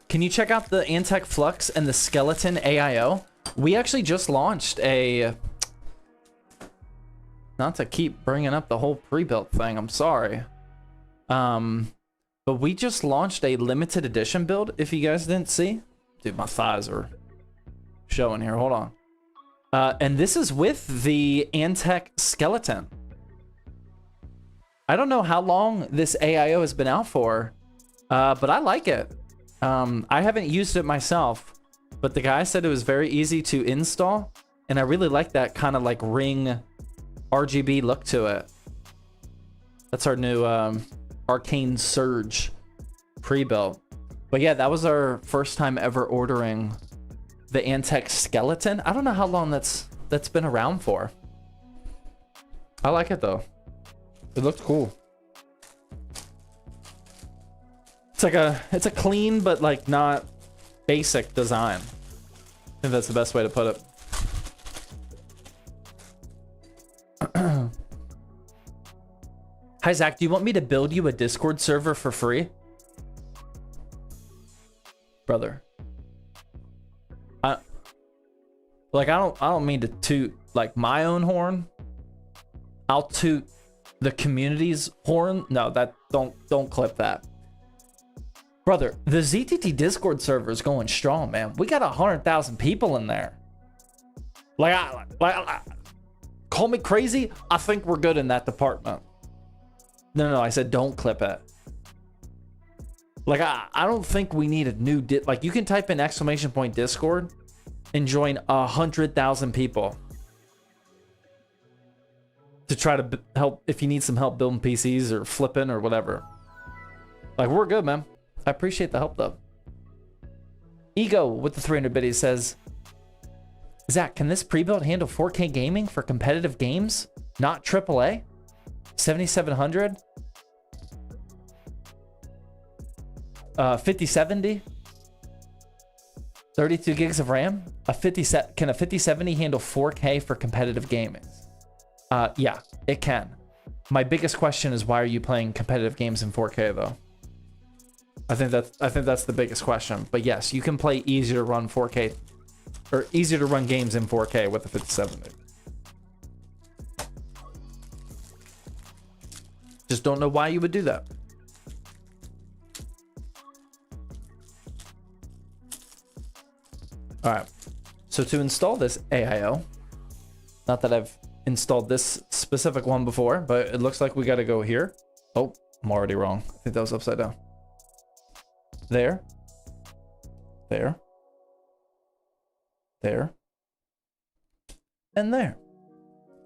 Can you check out the Antec Flux and the Skeleton AIO? We actually just launched a... Not to keep bringing up the whole pre-built thing, I'm sorry. But we just launched a limited edition build, if you guys didn't see. Dude, my thighs are showing here, hold on. And this is with the Antec Skeleton. I don't know how long this AIO has been out for, but I like it. I haven't used it myself, but the guy said it was very easy to install, and I really like that kind of like ring RGB look to it. That's our new Arcane Surge pre-built. But yeah, that was our first time ever ordering the Antec skeleton. I don't know how long that's been around for. I like it though. It looks cool. It's a clean but like not basic design. I think that's the best way to put it. Hi Zach, do you want me to build you a Discord server for free? Brother. I don't mean to toot like my own horn. I'll toot the community's horn. No, don't clip that. Brother, the ZTT Discord server is going strong, man. We got 100,000 people in there. Call me crazy. I think we're good in that department. No, I said don't clip it. Like, I don't think we need a new like, you can type in !Discord and join 100,000 people to try to help if you need some help building PCs or flipping or whatever. Like, we're good, man. I appreciate the help though. Ego with the 300 biddies says, Zach, can this pre-built handle 4K gaming for competitive games? Not AAA? 7700? 5070? 32 gigs of RAM? Can a 5070 handle 4K for competitive gaming? Yeah, it can. My biggest question is, why are you playing competitive games in 4K though? I think that's the biggest question. But yes, you can play easier to run 4K or easier to run games in 4K with the 5070. Just don't know why you would do that. All right. So to install this AIO, not that I've installed this specific one before, but it looks like we got to go here. Oh, I'm already wrong. I think that was upside down. There, there, there, and there.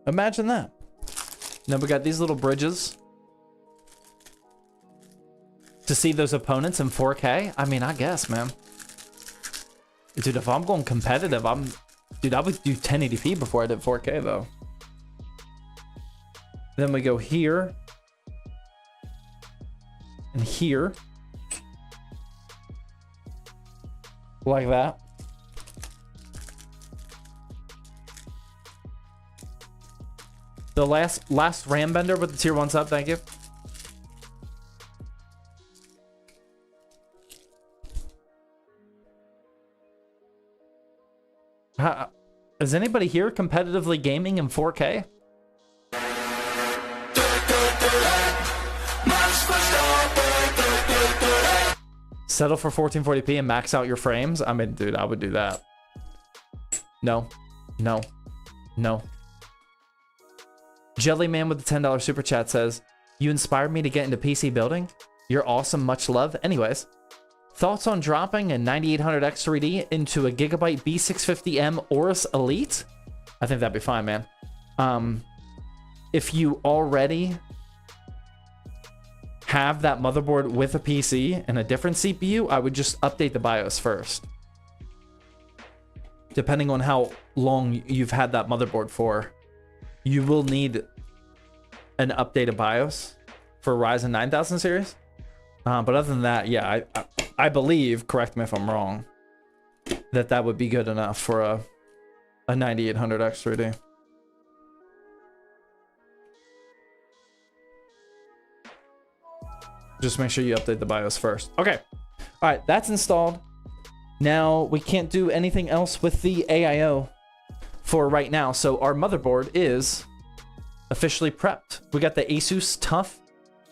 Imagine that. Now we got these little bridges to see those opponents in 4K. I mean, I guess, man. Dude, if I'm going competitive, I would do 1080p before I did 4K though. Then we go here and here. Like that. The last RAM bender with the tier 1 sub, thank you. Is anybody here competitively gaming in 4K? Settle for 1440p and max out your frames? I mean, dude, I would do that. No. No. No. Jellyman with the $10 super chat says, you inspired me to get into PC building. You're awesome. Much love. Anyways, thoughts on dropping a 9800X 3D into a Gigabyte B650M Aorus Elite? I think that'd be fine, man. If you already have that motherboard with a PC and a different CPU, I would just update the BIOS first. Depending on how long you've had that motherboard for, you will need an updated BIOS for Ryzen 9000 series. But other than that, yeah, I believe, correct me if I'm wrong, that would be good enough for a 9800X 3D. Just make sure you update the BIOS first. Okay. All right, that's installed. Now we can't do anything else with the AIO for right now. So our motherboard is officially prepped. We got the Asus TUF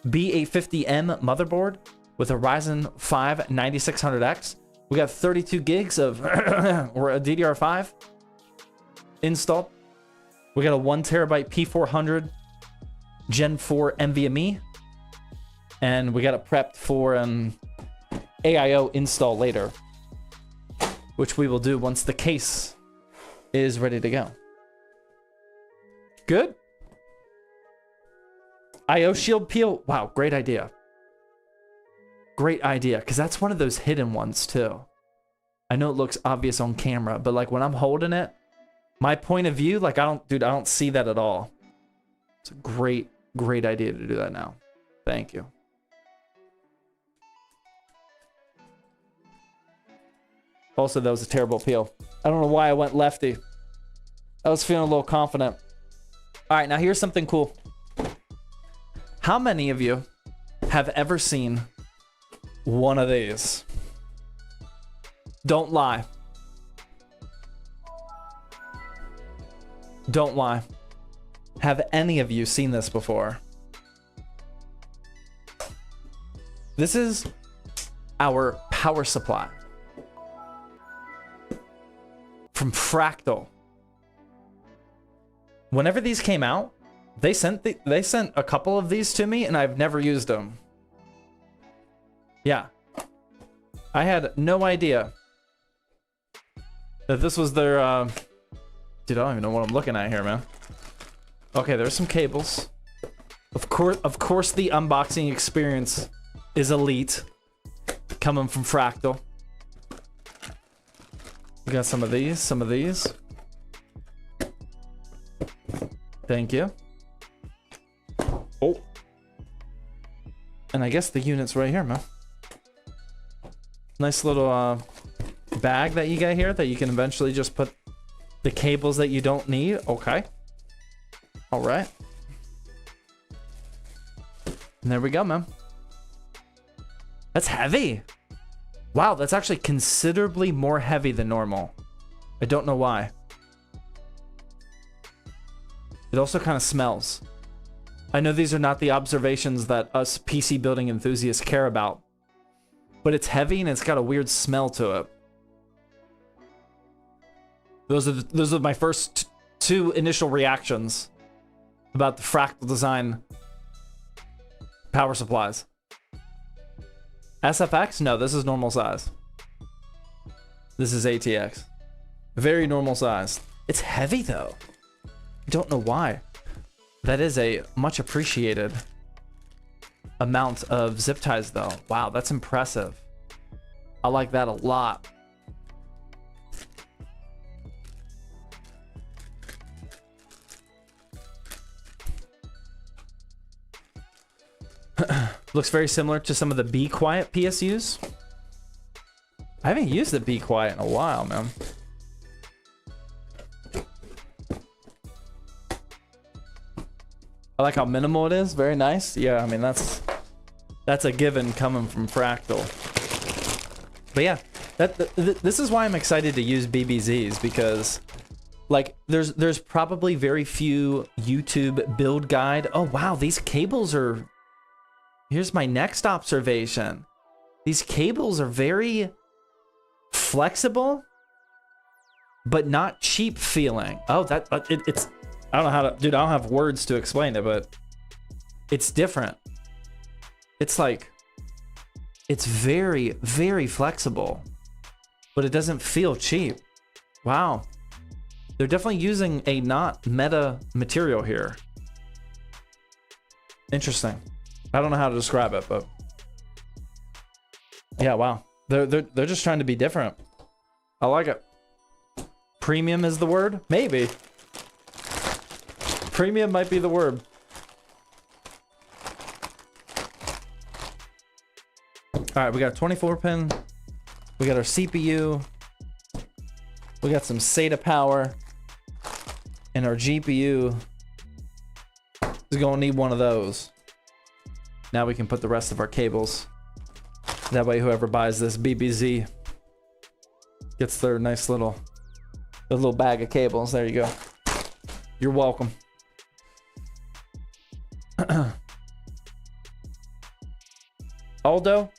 B850M motherboard with a Ryzen 5 9600X. We got 32 gigs of or a DDR5 installed. We got a 1 terabyte P400 Gen 4 NVMe. And we got it prepped for an AIO install later, which we will do once the case is ready to go. Good. IO shield peel. Wow, great idea. Great idea, because that's one of those hidden ones too. I know it looks obvious on camera, but like when I'm holding it, my point of view, like I don't see that at all. It's a great idea to do that now. Thank you. Also, that was a terrible peel. I don't know why I went lefty. I was feeling a little confident. All right, now here's something cool. How many of you have ever seen one of these? Don't lie. Don't lie. Have any of you seen this before? This is our power supply from Fractal. Whenever these came out, they sent a couple of these to me, and I've never used them. Yeah, I had no idea that this was their. Dude, I don't even know what I'm looking at here, man. Okay, there's some cables. Of course, the unboxing experience is elite, coming from Fractal. We got some of these. Thank you. Oh. And I guess the unit's right here, man. Nice little bag that you got here that you can eventually just put the cables that you don't need. Okay. All right. And there we go, man. That's heavy. Wow, that's actually considerably more heavy than normal. I don't know why. It also kind of smells. I know these are not the observations that us PC building enthusiasts care about, but it's heavy and it's got a weird smell to it. Those are my first two initial reactions about the Fractal design power supplies. SFX? No, this is normal size. This is ATX. Very normal size. It's heavy though. Don't know why. That is a much appreciated amount of zip ties though. Wow, that's impressive. I like that a lot. Looks very similar to some of the Be Quiet PSUs. I haven't used the Be Quiet in a while, man. I like how minimal it is. Very nice. Yeah, I mean, that's a given coming from Fractal. But yeah, this is why I'm excited to use BBZs, because like there's probably very few YouTube build guide. Oh wow, these cables are... Here's my next observation. These cables are very flexible, but not cheap feeling. Oh, it's... I don't know how to... Dude, I don't have words to explain it, but it's different. It's like... It's very, very flexible, but it doesn't feel cheap. Wow. They're definitely using a not meta material here. Interesting. I don't know how to describe it, but yeah, wow. They're just trying to be different. I like it. Premium is the word? Maybe. Premium might be the word. All right, we got a 24 pin. We got our CPU. We got some SATA power. And our GPU is gonna need one of those. Now we can put the rest of our cables. That way whoever buys this BBZ gets their nice little bag of cables. There you go. You're welcome. Aldo,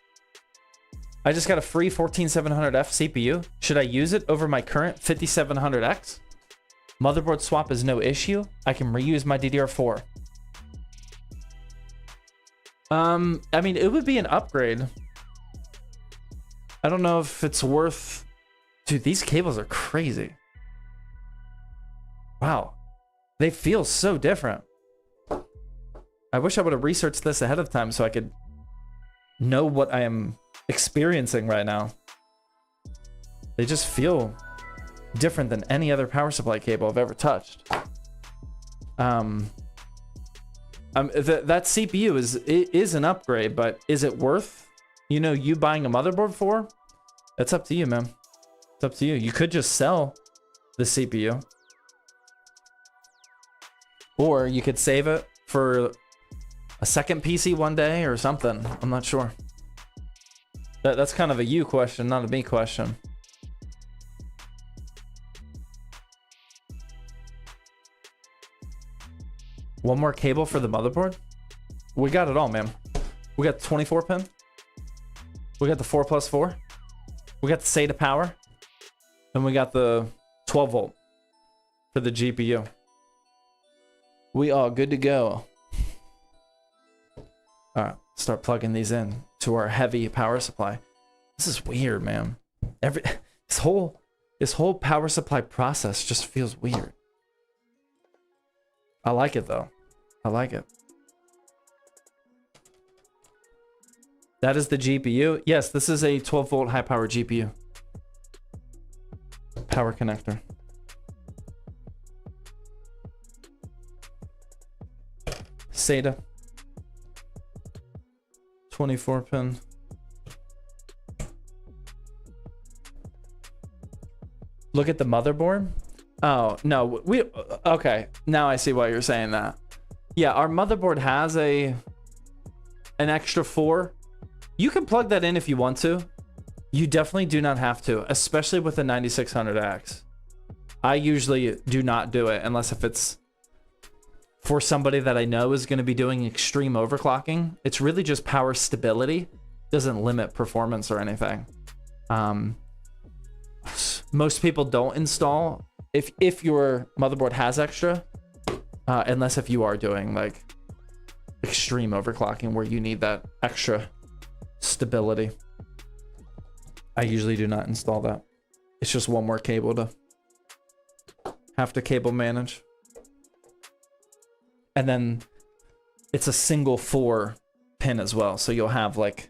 I just got a free 14700F CPU. Should I use it over my current 5700X? Motherboard swap is no issue. I can reuse my DDR4. I mean, it would be an upgrade. I don't know if it's worth... Dude, these cables are crazy. Wow. They feel so different. I wish I would have researched this ahead of time so I could know what I am experiencing right now. They just feel different than any other power supply cable I've ever touched. That CPU is an upgrade, but is it worth, you buying a motherboard for? That's up to you, man. It's up to you. You could just sell the CPU, or you could save it for a second PC one day or something. I'm not sure. That's kind of a you question, not a me question. One more cable for the motherboard? We got it all, man. We got the 24 pin. We got the 4+4. We got the SATA power. And we got the 12 volt for the GPU. We are good to go. All right, start plugging these in to our heavy power supply. This is weird, man. This whole power supply process just feels weird. I like it though. I like it. That is the GPU. Yes, this is a 12 volt high power GPU. Power connector. SATA. 24 pin. Look at the motherboard. Oh, no, okay. Now I see why you're saying that. Yeah, our motherboard has an extra 4. You can plug that in if you want to. You definitely do not have to, especially with the 9600X. I usually do not do it unless if it's for somebody that I know is going to be doing extreme overclocking. It's really just power stability. Doesn't limit performance or anything. Most people don't install if your motherboard has extra, unless if you are doing like extreme overclocking where you need that extra stability. I usually do not install that. It's just one more cable to have to cable manage. And then it's a single 4 pin as well. So you'll have like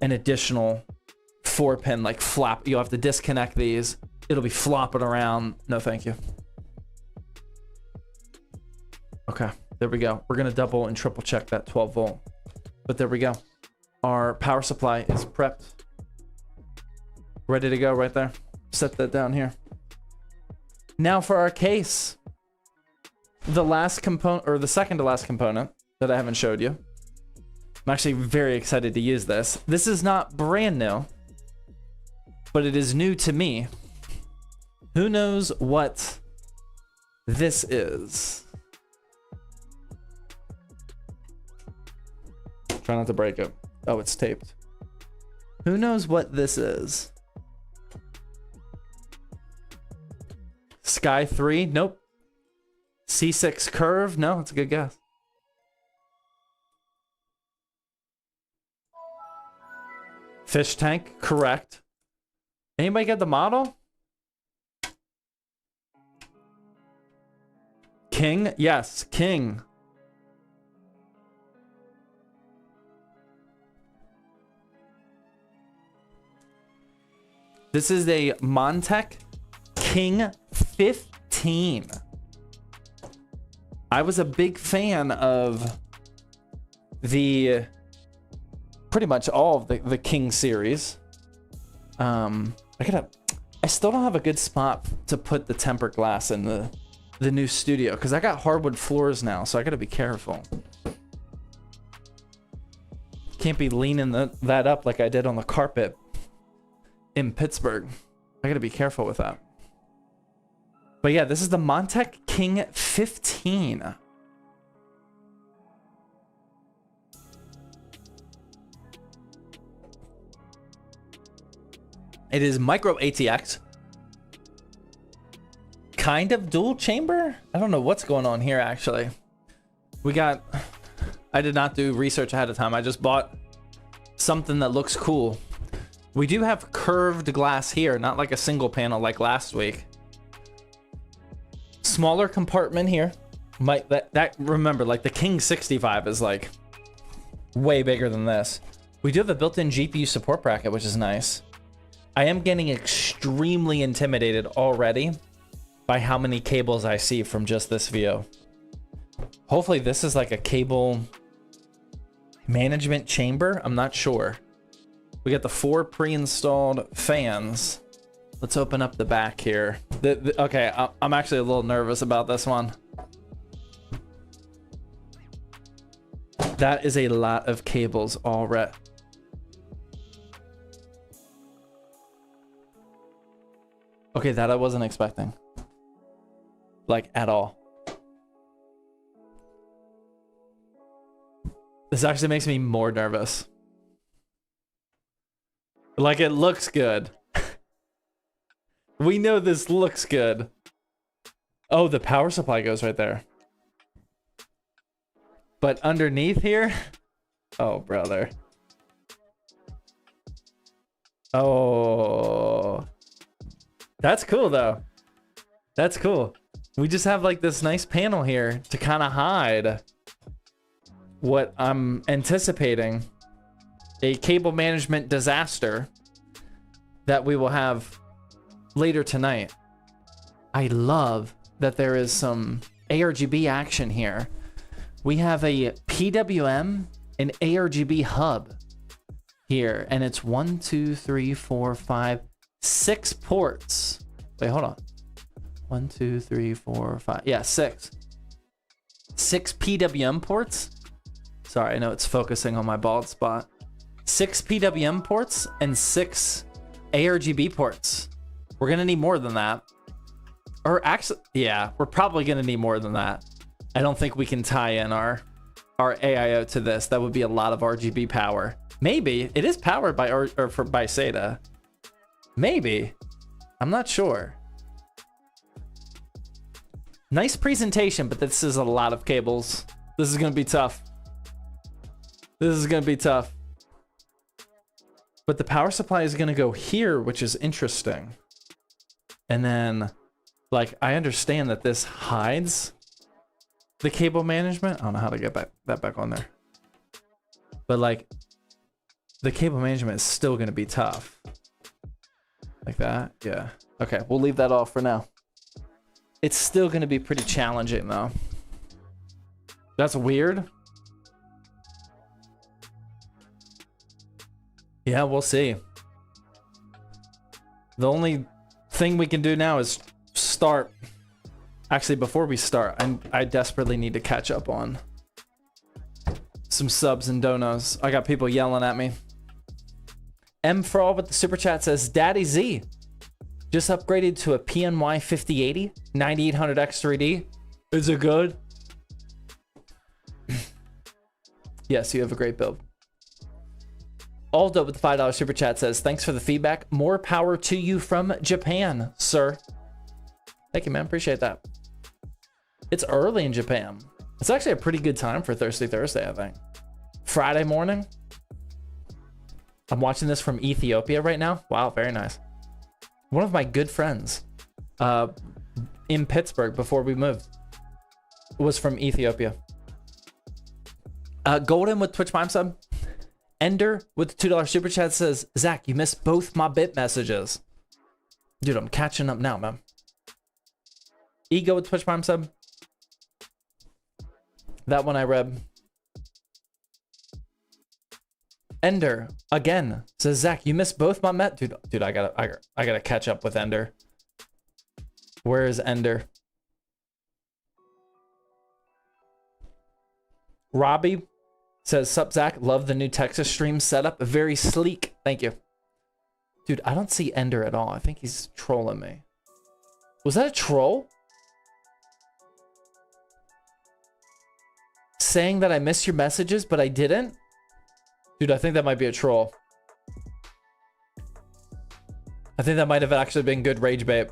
an additional 4 pin, like flop. You'll have to disconnect these. It'll be flopping around. No, thank you. Okay, there we go. We're going to double and triple check that 12 volt. But there we go. Our power supply is prepped. Ready to go right there. Set that down here. Now for our case. The last component, or the second to last component that I haven't showed you. I'm actually very excited to use this. This is not brand new, but it is new to me. Who knows what this is? Try not to break it. Oh, it's taped. Who knows what this is? Sky 3? Nope. C6 curve? No, it's a good guess. Fish tank? Correct. Anybody get the model? King? Yes, King. This is a Montech King 15. I was a big fan of pretty much all of the King series. I still don't have a good spot to put the tempered glass in the new studio because I got hardwood floors now, so I gotta be careful. Can't be leaning that up like I did on the carpet in Pittsburgh. I gotta be careful with that. But yeah, this is the Montech King 15. It is micro ATX. Kind of dual chamber? I don't know what's going on here actually. I did not do research ahead of time. I just bought something that looks cool. We do have curved glass here, not like a single panel like last week. Smaller compartment here. Remember, like the King 65 is like way bigger than this. We do have a built-in GPU support bracket, which is nice. I am getting extremely intimidated already by how many cables I see from just this view. Hopefully this is like a cable management chamber. I'm not sure. We got the 4 pre-installed fans. Let's open up the back here. Okay, I'm actually a little nervous about this one. That is a lot of cables already. Okay, that I wasn't expecting. Like, at all. This actually makes me more nervous. Like, it looks good. We know this looks good. Oh, the power supply goes right there. But underneath here? Oh, brother. Oh. That's cool, though. That's cool. We just have, like, this nice panel here to kind of hide what I'm anticipating. A cable management disaster that we will have later tonight. I love that there is some ARGB action here. We have a PWM and ARGB hub here, and it's 1, 2, 3, 4, 5, 6 ports. Wait, hold on. 1, 2, 3, 4, 5. Yeah, 6. 6 PWM ports. Sorry, I know it's focusing on my bald spot. 6 PWM ports and 6 ARGB ports. We're gonna need more than that. Or actually, yeah, we're probably gonna need more than that. I don't think we can tie in our AIO to this. That would be a lot of RGB power. Maybe it is powered by by SATA. Maybe. I'm not sure. Nice presentation, but this is a lot of cables. This is gonna be tough. This is gonna be tough. But the power supply is gonna go here, which is interesting. And then, like, I understand that this hides the cable management. I don't know how to get that back on there. But, like, the cable management is still gonna be tough. Like that, yeah. Okay, we'll leave that off for now. It's still gonna be pretty challenging, though. That's weird. Yeah, we'll see. The only thing we can do now is start. Actually, before we start, I desperately need to catch up on some subs and donos. I got people yelling at me. M for all with the super chat says, Daddy Z just upgraded to a PNY 5080 9800X3D. Is it good? Yes, you have a great build. Aldo with the $5 super chat says, thanks for the feedback. More power to you from Japan, sir. Thank you, man. Appreciate that. It's early in Japan. It's actually a pretty good time for Thirsty Thursday, I think. Friday morning. I'm watching this from Ethiopia right now. Wow, very nice. One of my good friends in Pittsburgh before we moved was from Ethiopia. Golden with Twitch Prime sub. Ender with the $2 super chat says, Zach, you missed both my bit messages. Dude, I'm catching up now, man. Ego with Twitch Prime sub. That one I read. Ender again says, Zach, you missed both my dude, I gotta catch up with Ender. Where is Ender? Robbie says, sup, Zach, love the new Texas stream setup. Very sleek. Thank you. Dude, I don't see Ender at all. I think he's trolling me. Was that a troll? Saying that I missed your messages, but I didn't? Dude, I think that might be a troll. I think that might have actually been good rage bait.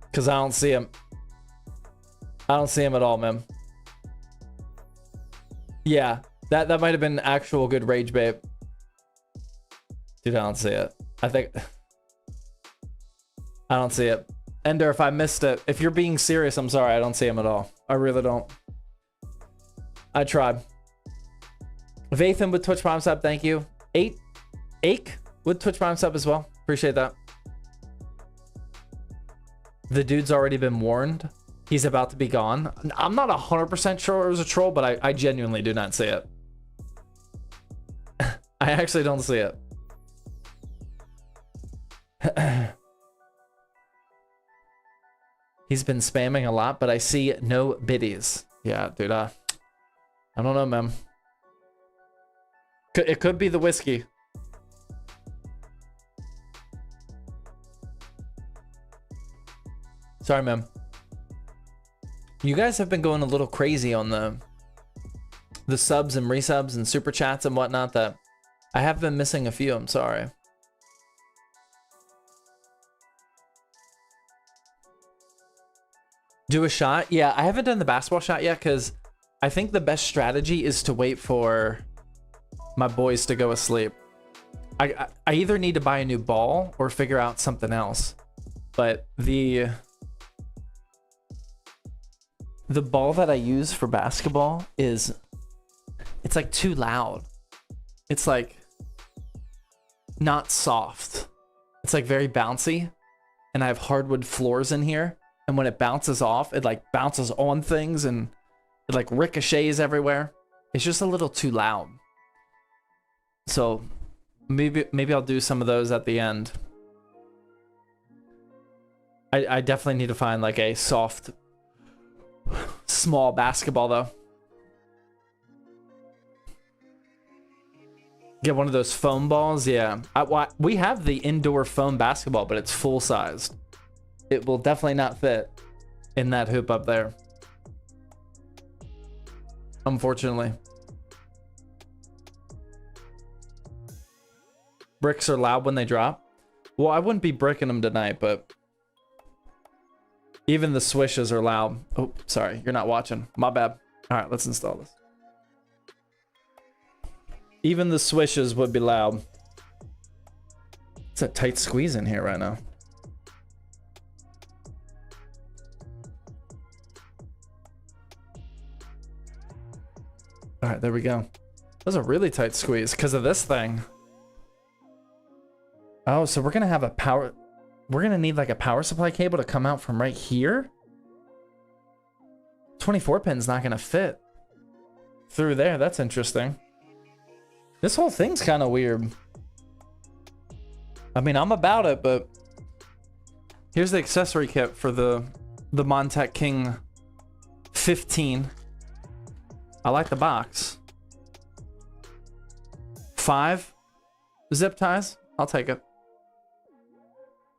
Because I don't see him. I don't see him at all, man. Yeah, that might have been actual good rage bait. Dude, I don't see it. I don't see it. Ender, if I missed it, if you're being serious, I'm sorry. I don't see him at all. I really don't. I tried. Vathan with Twitch Prime sub, thank you. Ake with Twitch Prime sub as well. Appreciate that. The dude's already been warned. He's about to be gone. I'm not 100% sure it was a troll, but I genuinely do not see it. I actually don't see it. He's been spamming a lot, but I see no biddies. Yeah, dude, I don't know, man. It could be the whiskey. Sorry, man. You guys have been going a little crazy on the subs and resubs and super chats and whatnot that I have been missing a few. I'm sorry. Do a shot? Yeah, I haven't done the basketball shot yet because I think the best strategy is to wait for my boys to go asleep. I either need to buy a new ball or figure out something else. But the ball that I use for basketball it's like too loud. It's like not soft. It's like very bouncy, and I have hardwood floors in here. And when it bounces off, it like bounces on things and it like ricochets everywhere. It's just a little too loud. So maybe I'll do some of those at the end. I definitely need to find like a soft, small basketball though. Get one of those foam balls. Yeah, we have the indoor foam basketball, but it's full sized. It will definitely not fit in that hoop up there, unfortunately. Bricks are loud when they drop. Well, I wouldn't be bricking them tonight, but even the swishes are loud. Oh, sorry, you're not watching. My bad. All right, let's install this. Even the swishes would be loud. It's a tight squeeze in here right now. All right, there we go. That was a really tight squeeze because of this thing. Oh, so we're gonna have a power. We're gonna need like a power supply cable to come out from right here. 24 pin's not gonna fit through there. That's interesting. This whole thing's kind of weird. I mean, I'm about it, but here's the accessory kit for the Montech King 15. I like the box. 5 zip ties. I'll take it.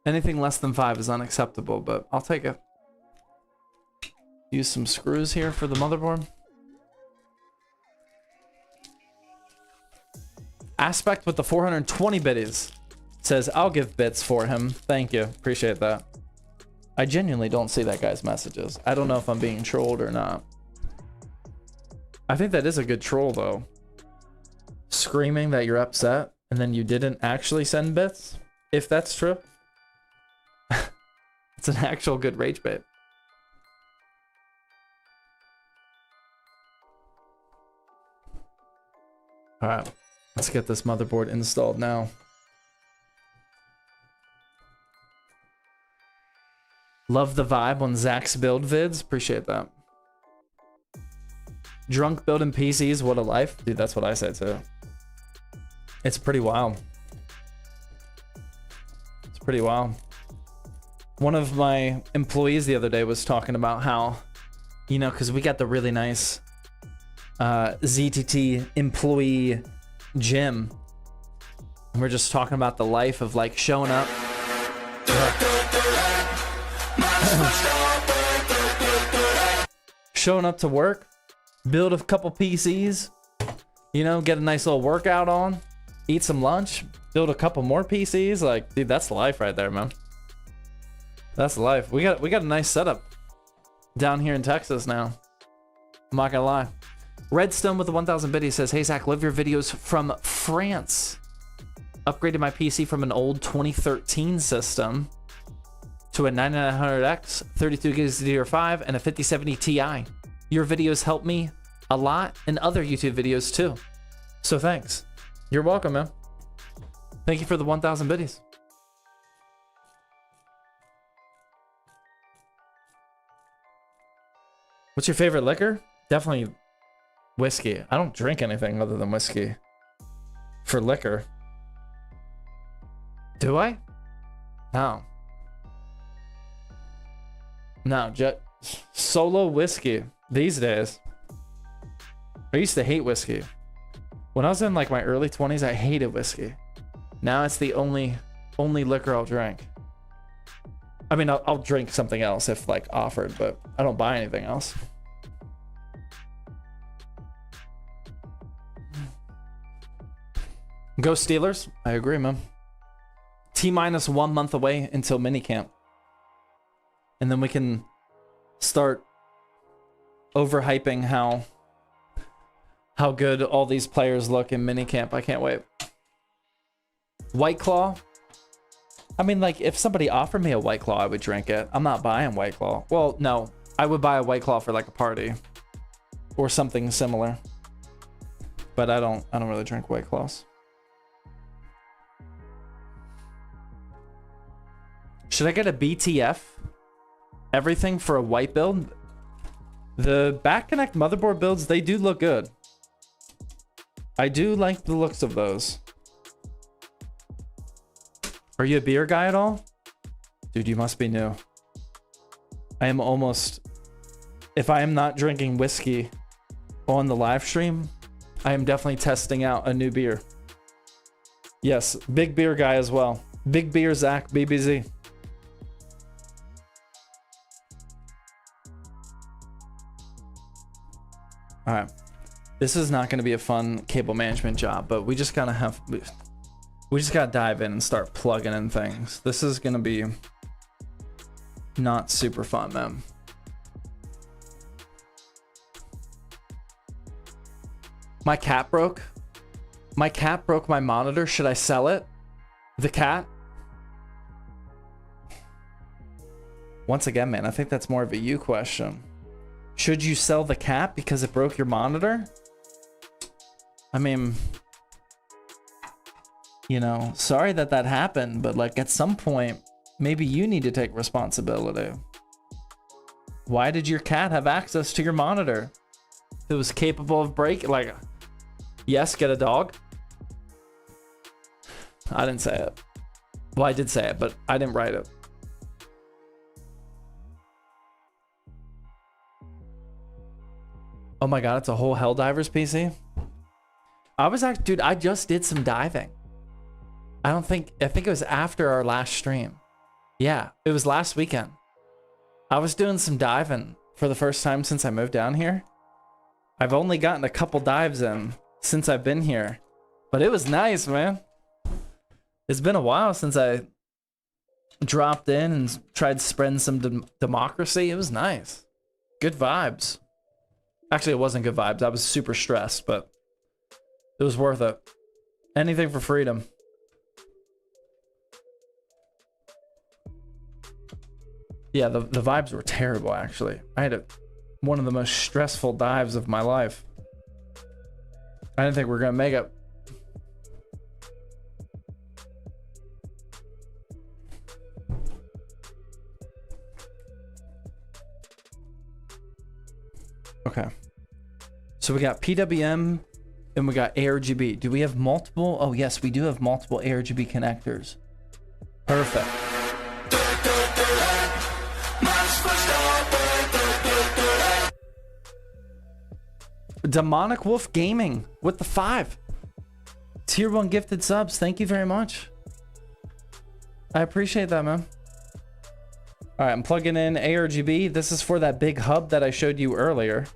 Anything less than 5 is unacceptable, but I'll take it. Use some screws here for the motherboard. Aspect with the 420 biddies says, I'll give bits for him. Thank you. Appreciate that. I genuinely don't see that guy's messages. I don't know if I'm being trolled or not. I think that is a good troll, though. Screaming that you're upset and then you didn't actually send bits. If that's true. It's an actual good rage bait. All right, let's get this motherboard installed now. Love the vibe on Zach's build vids. Appreciate that. Drunk building PCs, what a life. Dude, that's what I say too. It's pretty wild. It's pretty wild. One of my employees the other day was talking about how, you know, because we got the really nice ZTT employee gym. And we're just talking about the life of like showing up. Showing up to work, build a couple PCs, you know, get a nice little workout on, eat some lunch, build a couple more PCs. Like, dude, that's life right there, man. That's life. We got a nice setup down here in Texas now. I'm not gonna lie. Redstone with the 1000 biddies says, hey Zach, love your videos from France. Upgraded my PC from an old 2013 system to a 9900X, 32 gigs DDR5, and a 5070 Ti. Your videos help me a lot, and other YouTube videos too. So thanks. You're welcome, man. Thank you for the 1000 biddies. What's your favorite liquor? Definitely whiskey. I don't drink anything other than whiskey. For liquor. Do I? No. No, just solo whiskey these days. I used to hate whiskey. When I was in like my early 20s, I hated whiskey. Now it's the only liquor I'll drink. I mean, I'll drink something else if like offered, but I don't buy anything else. Go Steelers. I agree, man. T-minus 1 month away until minicamp. And then we can start overhyping how good all these players look in minicamp. I can't wait. White Claw. I mean, like, if somebody offered me a White Claw, I would drink it. I'm not buying White Claw. Well, no. I would buy a White Claw for like a party or something similar. But I don't really drink White Claws. Should I get a BTF? Everything for a white build? The back connect motherboard builds, they do look good. I do like the looks of those. Are you a beer guy at all? Dude, you must be new. I am almost... If I am not drinking whiskey on the live stream, I am definitely testing out a new beer. Yes, big beer guy as well. Big beer Zach, BBZ. All right. This is not going to be a fun cable management job, but we just gotta have... We just gotta dive in and start plugging in things. This is gonna be not super fun, man. My cat broke. My cat broke my monitor. Should I sell it? The cat? Once again, man, I think that's more of a you question. Should you sell the cat because it broke your monitor? I mean... You know, sorry that happened, but like at some point, maybe you need to take responsibility. Why did your cat have access to your monitor? It was capable of breaking, like, yes, get a dog. I didn't say it. Well, I did say it, but I didn't write it. Oh my God, it's a whole Helldivers PC. I was actually, dude, I just did some diving. I think it was after our last stream. Yeah, it was last weekend. I was doing some diving for the first time since I moved down here. I've only gotten a couple dives in since I've been here, but it was nice, man. It's been a while since I dropped in and tried spreading some democracy. It was nice. Good vibes. Actually, it wasn't good vibes. I was super stressed, but it was worth it. Anything for freedom. Yeah, the vibes were terrible, actually. I had one of the most stressful dives of my life. I didn't think we were going to make it. Okay. So we got PWM and we got ARGB. Do we have multiple? Oh, yes, we do have multiple ARGB connectors. Perfect. Demonic Wolf Gaming with the 5 tier 1 gifted subs. Thank you very much. I appreciate that, man. All right, I'm plugging in ARGB. This is for that big hub that I showed you earlier.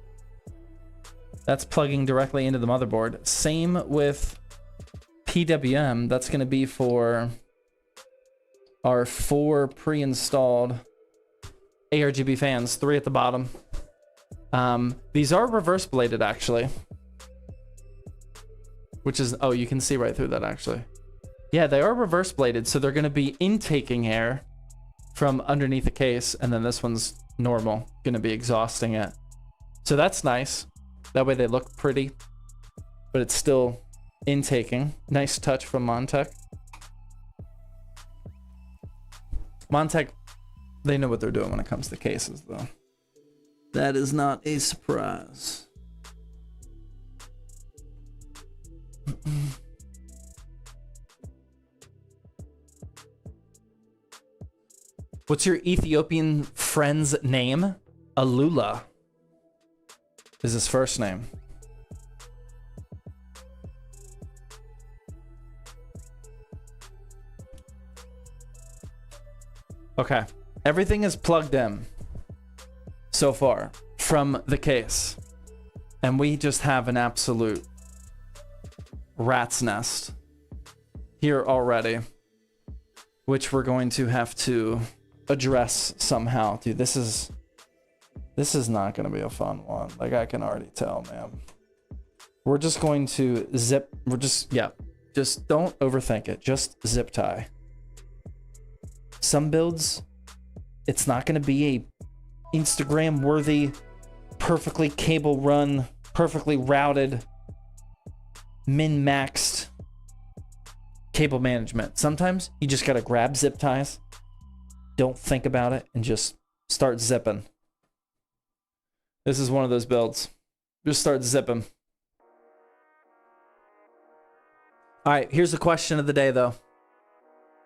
That's plugging directly into the motherboard. Same with PWM. That's going to be for our 4 pre-installed ARGB fans, 3 at the bottom. These are reverse bladed, actually, which is, oh, you can see right through that, actually. Yeah, they are reverse bladed, so they're going to be intaking air from underneath the case, and then this one's normal, going to be exhausting it. So that's nice. That way they look pretty, but it's still intaking. Nice touch from Montech. Montech, they know what they're doing when it comes to cases, though. That is not a surprise. What's your Ethiopian friend's name? Alula is his first name. Okay. Everything is plugged in so far from the case. And we just have an absolute rat's nest here already, which we're going to have to address somehow. Dude, this is not going to be a fun one. Like, I can already tell, man. We're just going to zip. Just don't overthink it. Just zip tie. Some builds, it's not going to be a Instagram worthy, perfectly cable run, perfectly routed, min-maxed cable management. Sometimes you just got to grab zip ties, don't think about it, and just start zipping. This is one of those builds. Just start zipping. All right, here's the question of the day, though.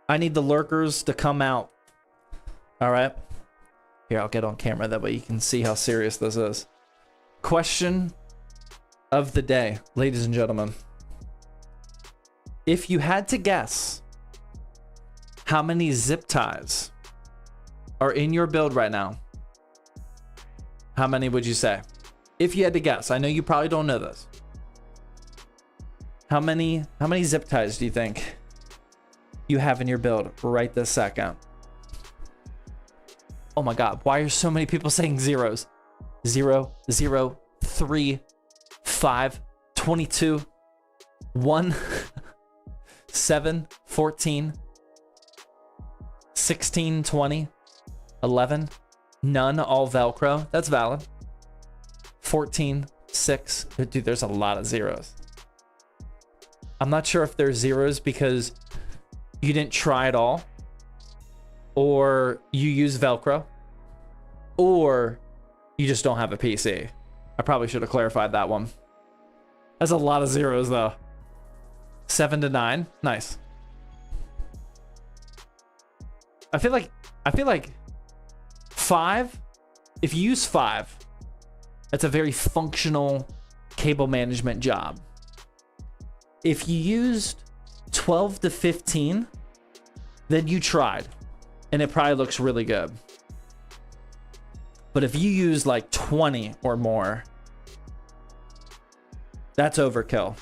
I need the lurkers to come out. All right. Here, I'll get on camera. That way you can see how serious this is. Question of the day, ladies and gentlemen. If you had to guess how many zip ties are in your build right now, how many would you say? If you had to guess. I know you probably don't know this. How many zip ties do you think you have in your build right this second? Oh my God, why are so many people saying zeros? 0, 0, 3, 5, 22, 1, 7, 14, 16, 20, 11, none, all Velcro. That's valid. 14, 6. Dude, there's a lot of zeros. I'm not sure if there's zeros because you didn't try it all, or you use Velcro, or you just don't have a PC. I probably should have clarified that one. That's a lot of zeros though. 7 to 9, nice. I feel like 5, if you use 5, that's a very functional cable management job. If you used 12 to 15, then you tried, and it probably looks really good. But if you use like 20 or more, that's overkill,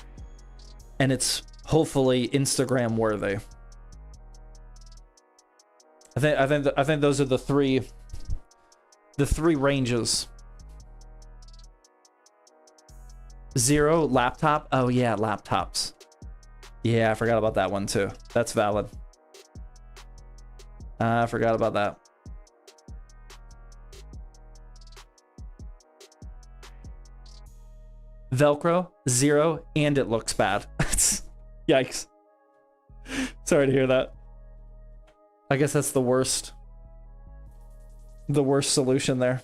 and it's hopefully Instagram worthy. I think those are the three ranges. 0 laptop. Oh yeah, laptops. Yeah, I forgot about that one too. That's valid. I forgot about that. Velcro, 0, and it looks bad. Yikes. Sorry to hear that. I guess that's the worst solution there.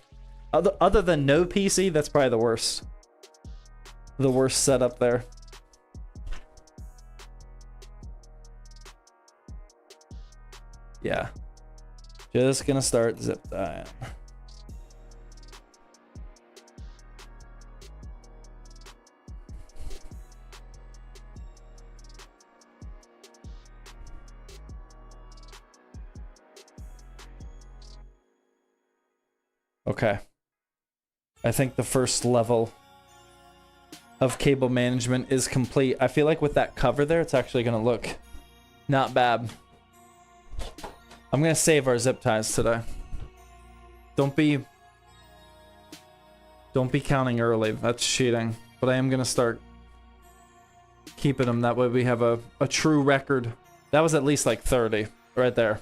Other than no PC, that's probably the worst. The worst setup there. Yeah. Just gonna start zip tying. Okay. I think the first level of cable management is complete. I feel like with that cover there, it's actually gonna look not bad. I'm gonna save our zip ties today. Don't be counting early. That's cheating. But I am gonna start keeping them. That way we have a true record. That was at least like 30 right there.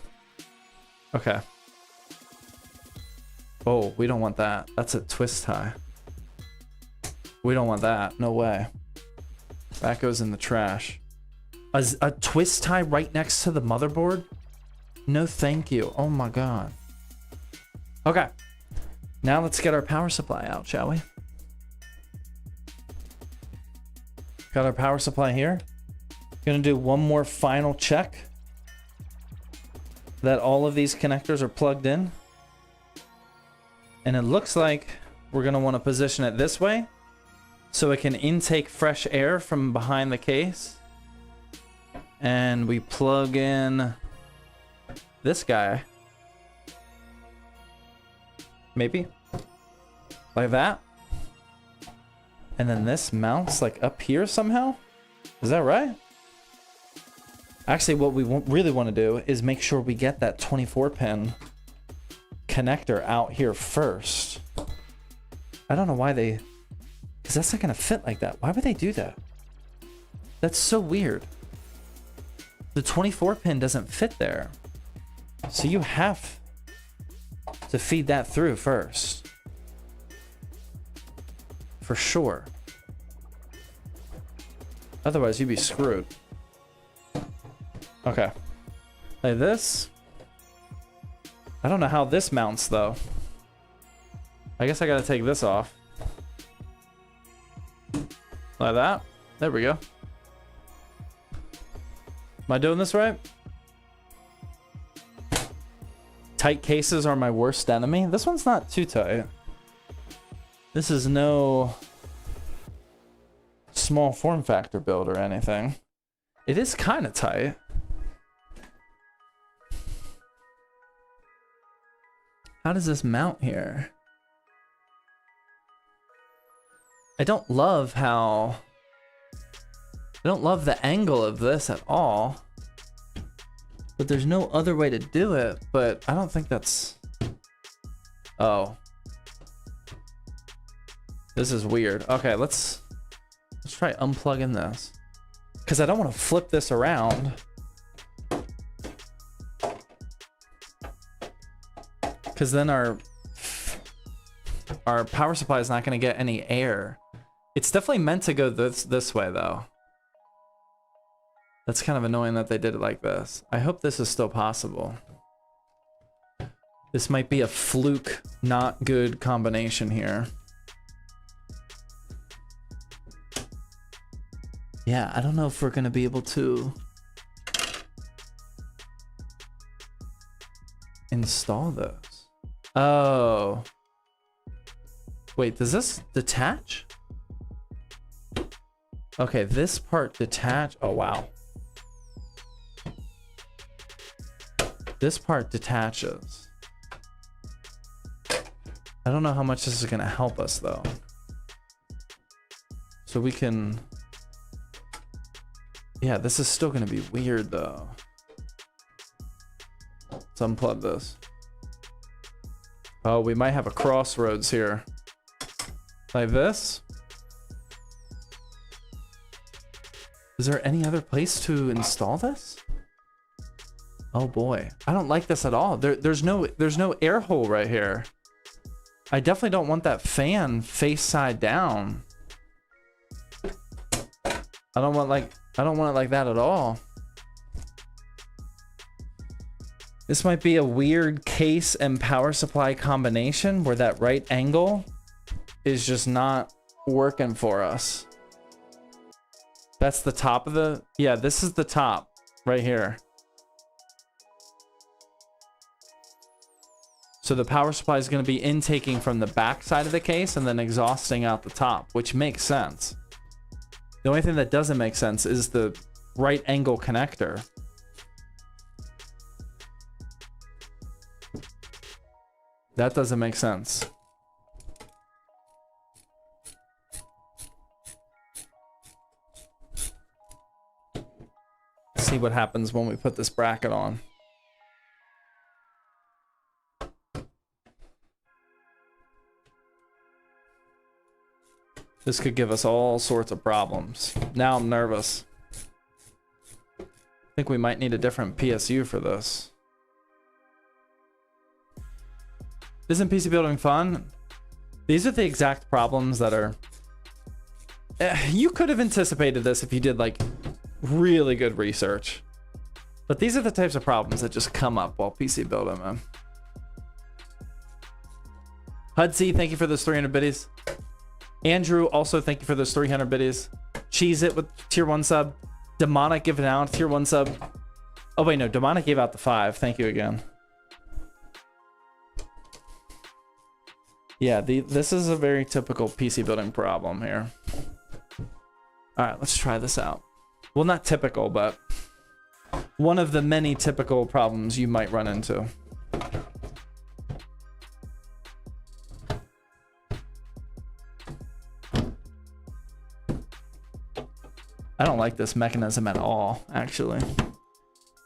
Okay. Oh, we don't want that. That's a twist tie. We don't want that. No way. That goes in the trash. A twist tie right next to the motherboard? No, thank you. Oh my God. Okay. Now let's get our power supply out, shall we? Got our power supply here. Gonna do one more final check that all of these connectors are plugged in. And it looks like we're gonna want to position it this way so it can intake fresh air from behind the case. And we plug in this guy. Maybe. Like that. And then this mounts like up here somehow. Is that right? Actually, what we really want to do is make sure we get that 24 pin connector out here first. I don't know why they, because that's not going to fit like that. Why would they do that? That's so weird. The 24 pin doesn't fit there. So you have to feed that through first. For sure. Otherwise, you'd be screwed. Okay. Like this. I don't know how this mounts, though. I guess I gotta take this off. Like that. There we go. Am I doing this right? Tight cases are my worst enemy. This one's not too tight. This is no small form factor build or anything. It is kind of tight. How does this mount here? I don't love the angle of this at all. But there's no other way to do it, but I don't think that's... Oh. This is weird. Okay, let's try unplugging this. Because I don't want to flip this around. Because then our power supply is not going to get any air. It's definitely meant to go this way, though. That's kind of annoying that they did it like this. I hope this is still possible. This might be a fluke, not good combination here. Yeah, I don't know if we're going to be able to install those. Oh. Wait, does this detach? Okay, this part detach. Oh, wow. This part detaches. I don't know how much this is going to help us, though. So we can... Yeah, this is still going to be weird, though. Let's unplug this. Oh, we might have a crossroads here. Like this. Is there any other place to install this? Oh boy, I don't like this at all. There's no air hole right here. I definitely don't want that fan face side down. I don't want it like that at all. This might be a weird case and power supply combination where that right angle is just not working for us. That's the top of the... Yeah, this is the top right here. So the power supply is going to be intaking from the back side of the case and then exhausting out the top, which makes sense. The only thing that doesn't make sense is the right angle connector. That doesn't make sense. Let's see what happens when we put this bracket on. This could give us all sorts of problems. Now I'm nervous. I think we might need a different PSU for this. Isn't PC building fun? These are the exact problems that are... You could have anticipated this if you did like really good research. But these are the types of problems that just come up while PC building, man. Hudsy, thank you for those 300 biddies. Andrew, also thank you for those 300 biddies. Cheese It with tier 1 sub. Demonic giving out tier 1 sub. Oh wait, no, Demonic gave out the 5. Thank you again. Yeah, this is a very typical PC building problem here. All right, let's try this out. Well, not typical, but one of the many typical problems you might run into. I don't like this mechanism at all, actually.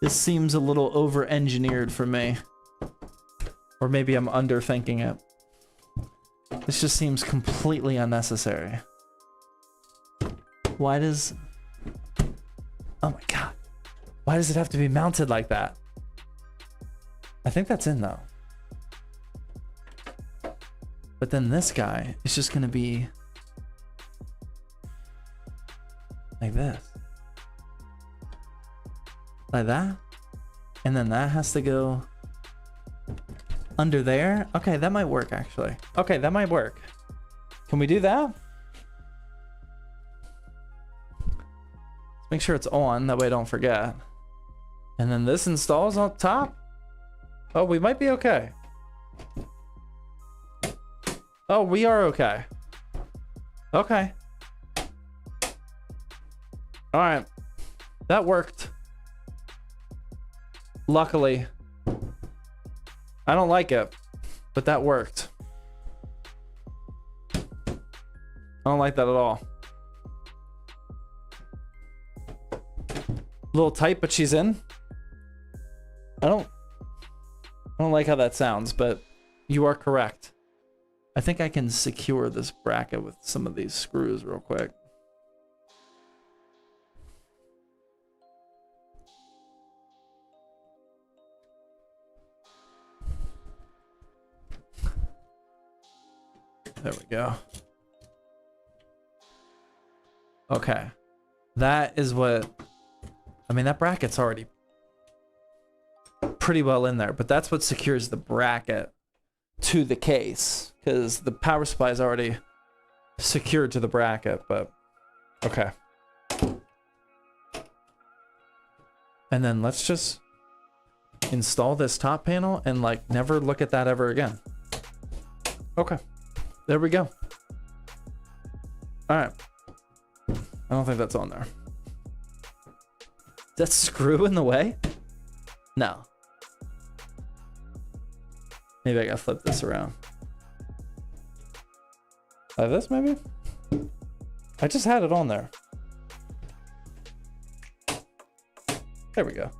This seems a little over-engineered for me. Or maybe I'm underthinking it. This just seems completely unnecessary. Why does... Oh my god. Why does it have to be mounted like that? I think that's in though. But then this guy is just gonna be... like this. Like that. And then that has to go... under there? Okay, that might work actually. Okay, that might work. Can we do that? Let's make sure it's on, that way I don't forget. And then this installs on top? Oh, we might be okay. Oh, we are okay. Okay. Alright. That worked. Luckily. I don't like it, but that worked. I don't like that at all. A little tight, but she's in. I don't like how that sounds, but you are correct. I think I can secure this bracket with some of these screws real quick. There we go. Okay. That is what... I mean, that bracket's already pretty well in there, but that's what secures the bracket to the case, because the power supply is already secured to the bracket, but... Okay. And then let's just install this top panel and, like, never look at that ever again. Okay. There we go. All right. I don't think that's on there. Is that screw in the way? No. Maybe I gotta flip this around. Like this, maybe? I just had it on there. There we go.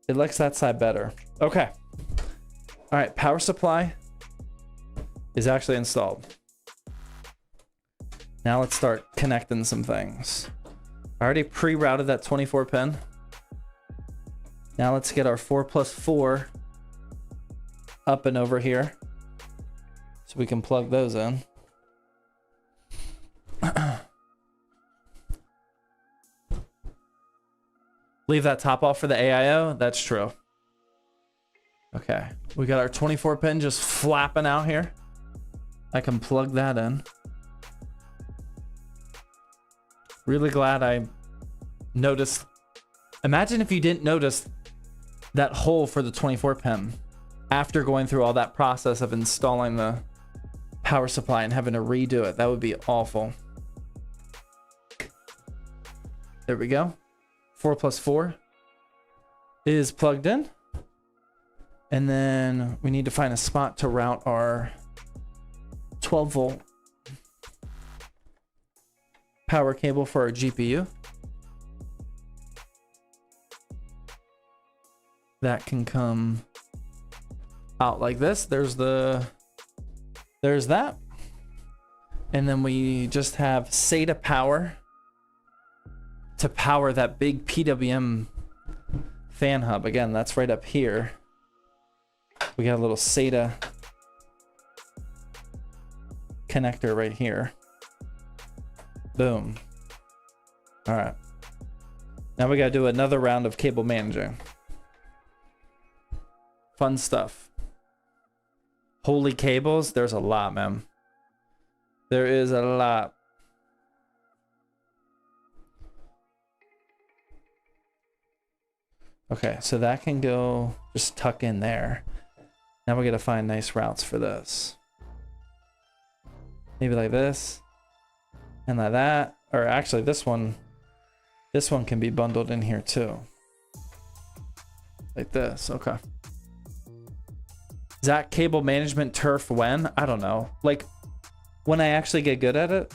It likes that side better. Okay. All right, power supply is actually installed. Now let's start connecting some things. I already pre-routed that 24 pin. Now let's get our 4+4 up and over here so we can plug those in. Leave that top off for the AIO. That's true. Okay, we got our 24 pin just flapping out here. I can plug that in. Really glad I noticed. Imagine if you didn't notice that hole for the 24 pin after going through all that process of installing the power supply and having to redo it. That would be awful. There we go. 4+4 is plugged in. And then we need to find a spot to route our 12 volt power cable for our GPU. That can come out like this. There's that. And then we just have SATA power to power that big PWM fan hub. Again, that's right up here. We got a little SATA connector right here. Boom. All right. Now we got to do another round of cable managing. Fun stuff. Holy cables. There's a lot, man. There is a lot. Okay, so that can go just tuck in there. Now we're gonna find nice routes for this. Maybe like this and like that. Or actually this one can be bundled in here too. Like this, okay. Is that cable management turf when? I don't know. Like when I actually get good at it?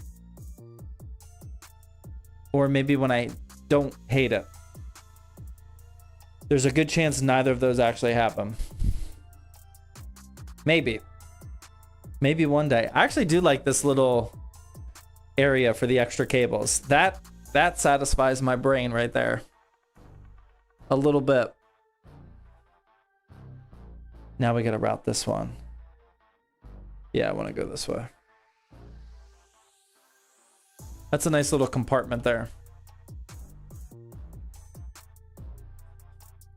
Or maybe when I don't hate it. There's a good chance neither of those actually happen. Maybe. Maybe one day. I actually do like this little area for the extra cables. That satisfies my brain right there. A little bit. Now we gotta route this one. Yeah, I wanna go this way. That's a nice little compartment there.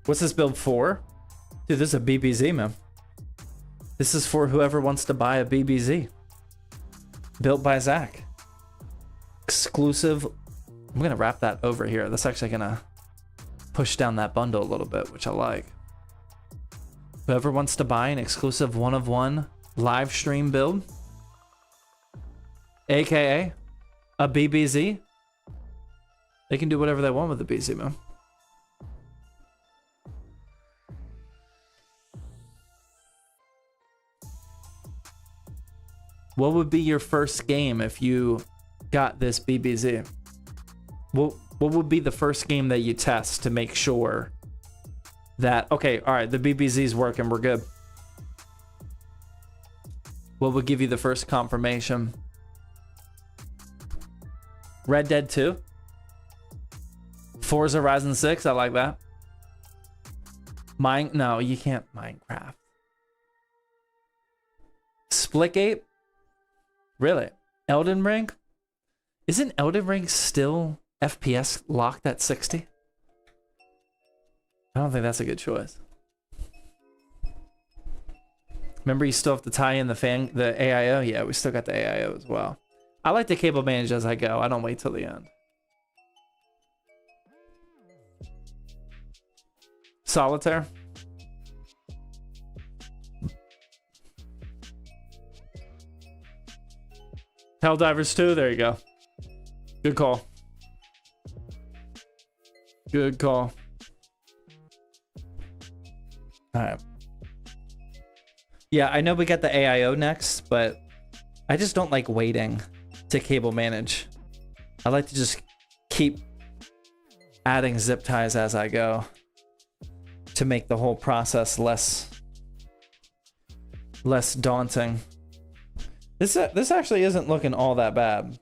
What's this build for? Dude, this is a BBZ, man. This is for whoever wants to buy a BBZ. Built by Zach. Exclusive. I'm gonna wrap that over here. That's actually gonna push down that bundle a little bit, which I like. Whoever wants to buy an exclusive one-of-one live stream build, aka a BBZ, they can do whatever they want with the BZ, man. What would be your first game if you got this BBZ? What would be the first game that you test to make sure that, okay, all right, the BBZ's working, we're good? What would give you the first confirmation? Red Dead 2? Forza Ryzen 6, I like that. No, you can't Minecraft. Splitgate? Really? Elden Ring? Isn't Elden Ring still FPS locked at 60? I don't think that's a good choice. Remember, you still have to tie in the AIO? Yeah, we still got the AIO as well. I like to cable manage as I go. I don't wait till the end. Solitaire? Helldivers 2, there you go. Good call. Good call. Alright. Yeah, I know we got the AIO next, but I just don't like waiting to cable manage. I like to just keep adding zip ties as I go to make the whole process less daunting. This actually isn't looking all that bad.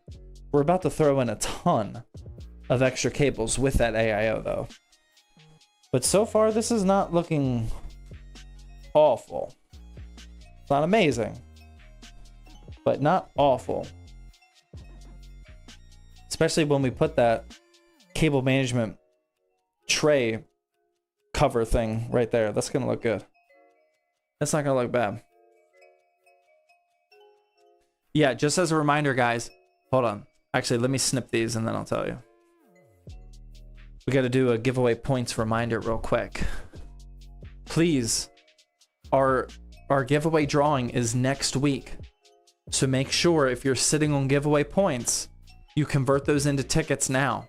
We're about to throw in a ton of extra cables with that AIO though. But so far, this is not looking awful. It's not amazing, but not awful. Especially when we put that cable management tray cover thing right there. That's gonna look good. That's not gonna look bad. Yeah, just as a reminder, guys, hold on. Actually, let me snip these and then I'll tell you. We got to do a giveaway points reminder real quick. Please, our giveaway drawing is next week. So make sure if you're sitting on giveaway points, you convert those into tickets now,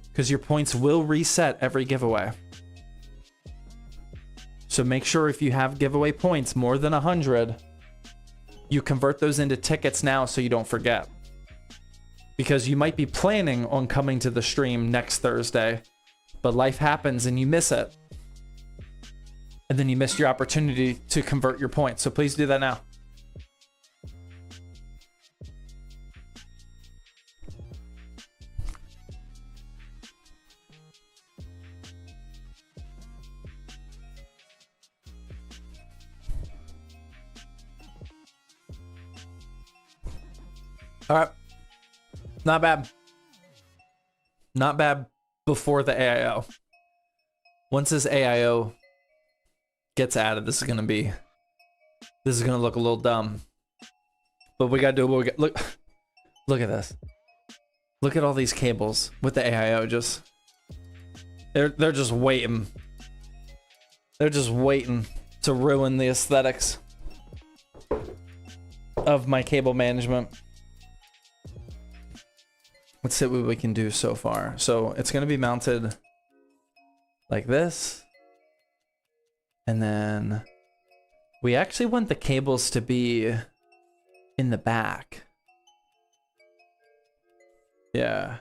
because your points will reset every giveaway. So make sure if you have giveaway points more than 100, you convert those into tickets now so you don't forget. Because you might be planning on coming to the stream next Thursday, but life happens and you miss it. And then you missed your opportunity to convert your points. So please do that now. All right. Not bad. Not bad before the AIO. Once this AIO gets added, this is going to be This is gonna look a little dumb, but we gotta do what we got. Look at this. Look at all these cables with the AIO. Just they're just waiting. They're just waiting to ruin the aesthetics of my cable management. Let's see what we can do so far. So it's gonna be mounted like this, and then we actually want the cables to be in the back. Yeah.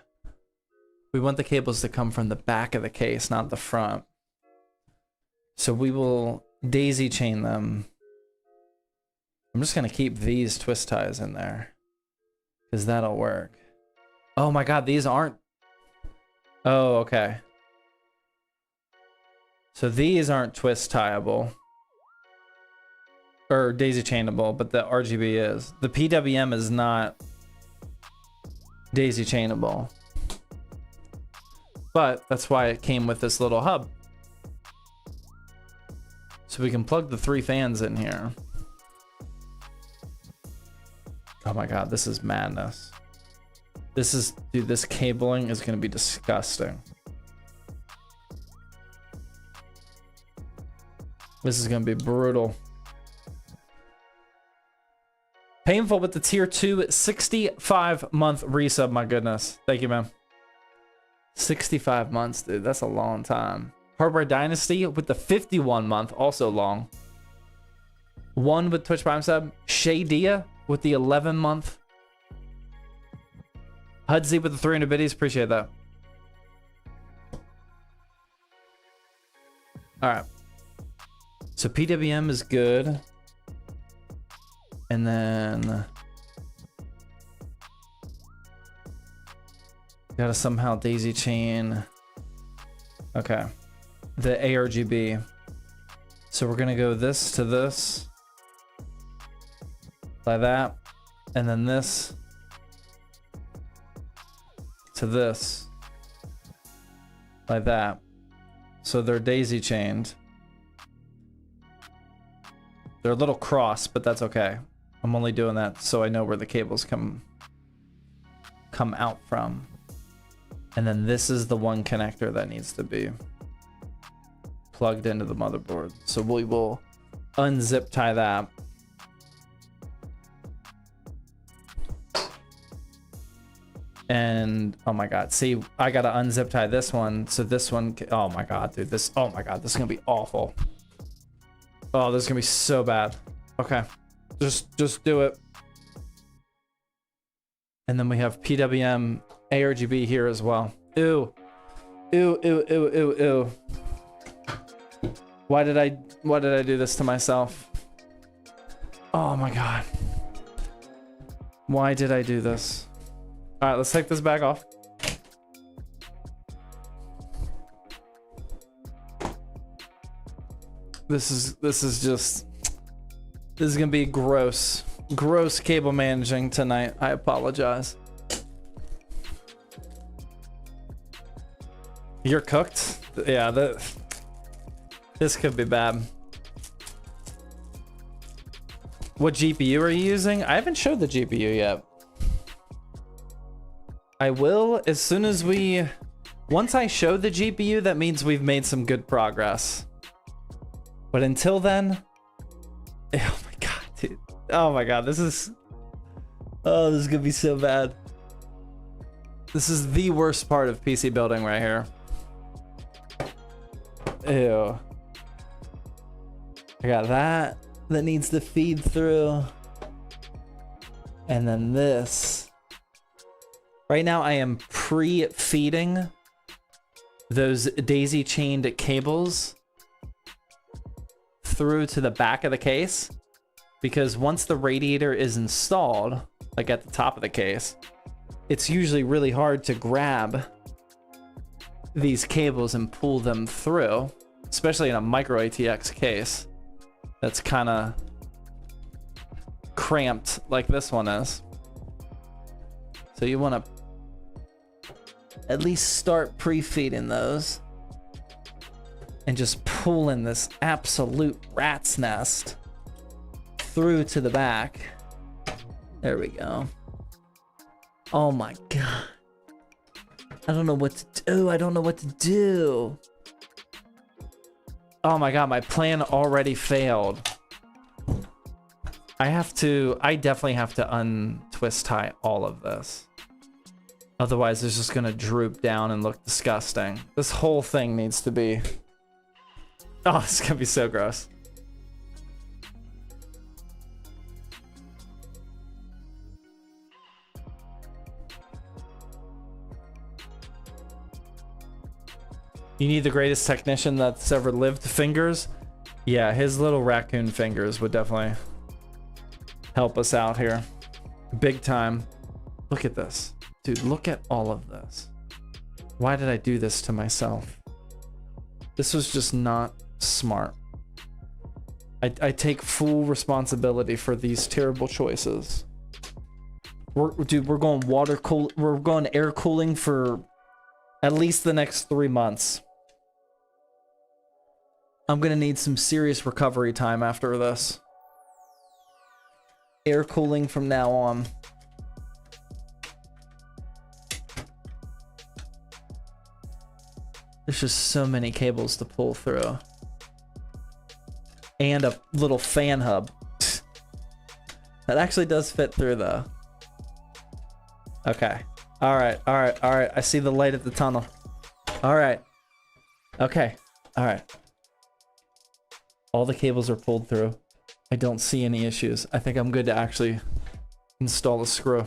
We want the cables to come from the back of the case, not the front. So we will daisy chain them. I'm just gonna keep these twist ties in there, because that'll work. Oh my god, these aren't... Oh, okay. So these aren't twist tieable. Or daisy chainable, but the RGB is. The PWM is not daisy chainable. But that's why it came with this little hub. So we can plug the 3 fans in here. Oh my god, this is madness. This is, dude, this cabling is gonna be disgusting. This is gonna be brutal. Painful with the tier 2 65-month resub, my goodness. Thank you, man. 65 months, dude, that's a long time. Hardware Dynasty with the 51-month, also long. One with Twitch Prime sub. Shadia with the 11-month. Hudzy with the 300 biddies, appreciate that. All right. So PWM is good. And then gotta somehow daisy chain. Okay. The ARGB. So we're gonna go this to this. Like that. And then this to this. Like that. So they're daisy chained. They're a little cross, but that's okay. I'm only doing that so I know where the cables come out from. And then this is the one connector that needs to be plugged into the motherboard. So we will unzip tie that. And oh my god, see, I gotta unzip tie this one. So this one, oh my god, dude, this, oh my god, this is gonna be awful. Oh, this is gonna be so bad. Okay. Just do it. And then we have PWM ARGB here as well. Ew. Ew, ew, ew, ew, ew. Why did I do this to myself? Oh my god. Why did I do this? All right, let's take this back off. This is gonna be gross cable managing tonight. I apologize. You're cooked? Yeah, this could be bad. What GPU are you using? I haven't showed the GPU yet. I will as soon as once I show the GPU, that means we've made some good progress. But until then, oh my god, dude. Oh my god, this is gonna be so bad. This is the worst part of PC building right here. Ew. I got that needs to feed through. And then this. Right now I am pre-feeding those daisy chained cables through to the back of the case, because once the radiator is installed, like at the top of the case, it's usually really hard to grab these cables and pull them through, especially in a micro ATX case that's kind of cramped like this one is. So you want to at least start pre-feeding those and just pull in this absolute rat's nest through to the back. There we go. Oh my god. I don't know what to do. I don't know what to do. Oh my god, my plan already failed. I definitely have to untwist tie all of this. Otherwise, it's just gonna droop down and look disgusting. This whole thing needs to be... Oh, it's gonna be so gross. You need the greatest technician that's ever lived fingers? Yeah, his little raccoon fingers would definitely help us out here. Big time. Look at this. Dude, look at all of this. Why did I do this to myself? This was just not smart. I take full responsibility for these terrible choices. Dude, we're going we're going air cooling for at least the next 3 months. I'm gonna need some serious recovery time after this. Air cooling from now on. There's just so many cables to pull through. And a little fan hub. That actually does fit through though. Okay. Alright, alright, alright. I see the light at the tunnel. Alright. Okay. Alright. All the cables are pulled through. I don't see any issues. I think I'm good to actually install a screw.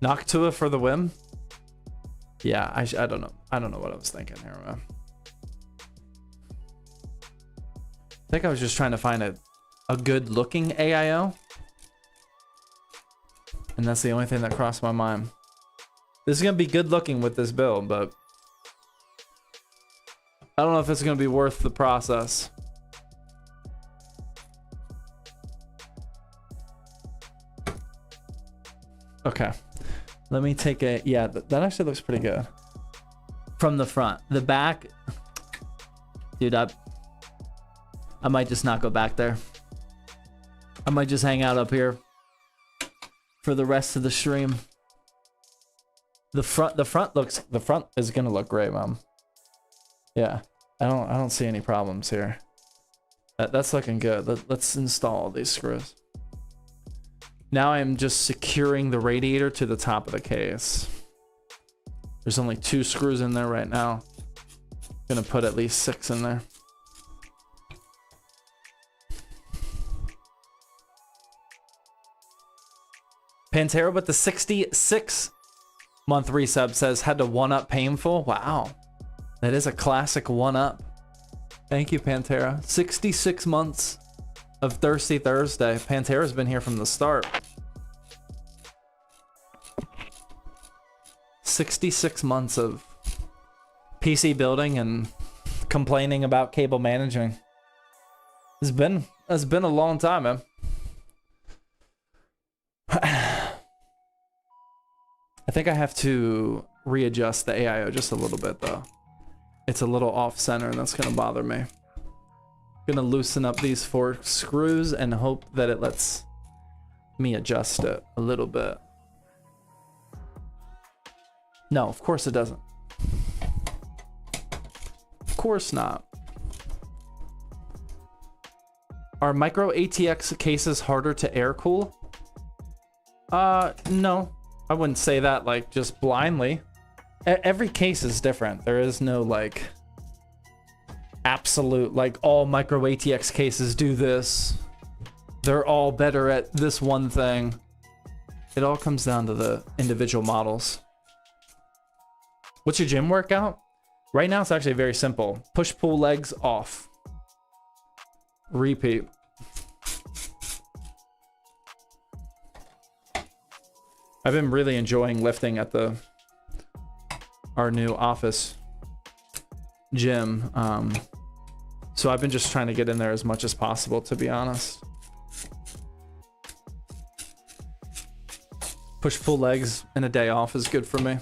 Noctua for the win? Yeah, I don't know. I don't know what I was thinking here, man. I think I was just trying to find a good looking AIO. And that's the only thing that crossed my mind. This is gonna be good looking with this build, but I don't know if it's gonna be worth the process. Okay. Let me take a... Yeah, that actually looks pretty good. From the front. The back... Dude, I might just not go back there. I might just hang out up here for the rest of the stream. The front is gonna look great, man. Yeah. I don't see any problems here. That's looking good. Let's install these screws. Now I'm just securing the radiator to the top of the case. There's only 2 screws in there right now. Gonna put at least 6 in there. Pantera with the 66-month resub says, had to 1-up painful. Wow. That is a classic 1-up. Thank you, Pantera. 66 months of Thirsty Thursday. Pantera's been here from the start. 66 months of PC building and complaining about cable managing. It's been a long time, man. I think I have to readjust the AIO just a little bit though. It's a little off center and that's gonna bother me. Gonna loosen up these 4 screws and hope that it lets me adjust it a little bit. No, of course it doesn't. Of course not. Are micro ATX cases harder to air cool? No. I wouldn't say that like just blindly. Every case is different. There is no like absolute like all micro ATX cases do this. They're all better at this one thing. It all comes down to the individual models. What's your gym workout? Right now it's actually very simple. Push pull legs off. Repeat. I've been really enjoying lifting at our new office gym. So I've been just trying to get in there as much as possible, to be honest. Push pull legs and a day off is good for me.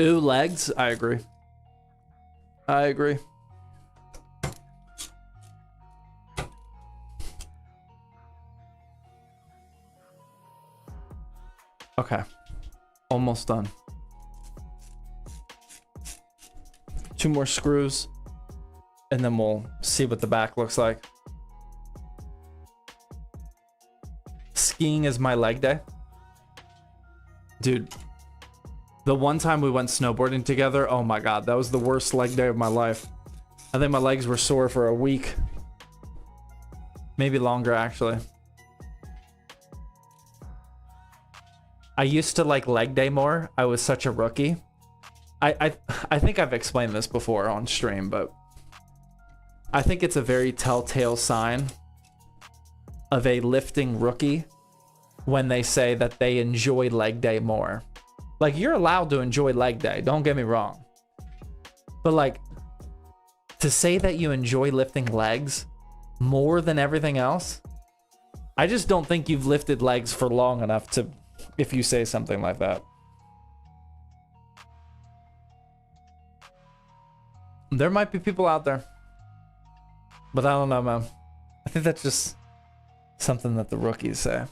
Ooh, legs. I agree. I agree. Okay. Almost done. 2 more screws. And then we'll see what the back looks like. Skiing is my leg day. Dude, the one time we went snowboarding together, oh my God, that was the worst leg day of my life. I think my legs were sore for a week. Maybe longer, actually. I used to like leg day more. I was such a rookie. I think I've explained this before on stream, but I think it's a very telltale sign of a lifting rookie when they say that they enjoy leg day more. Like, you're allowed to enjoy leg day, don't get me wrong. But like, to say that you enjoy lifting legs more than everything else, I just don't think you've lifted legs for long enough to, if you say something like that. There might be people out there, but I don't know, man. I think that's just something that the rookies say.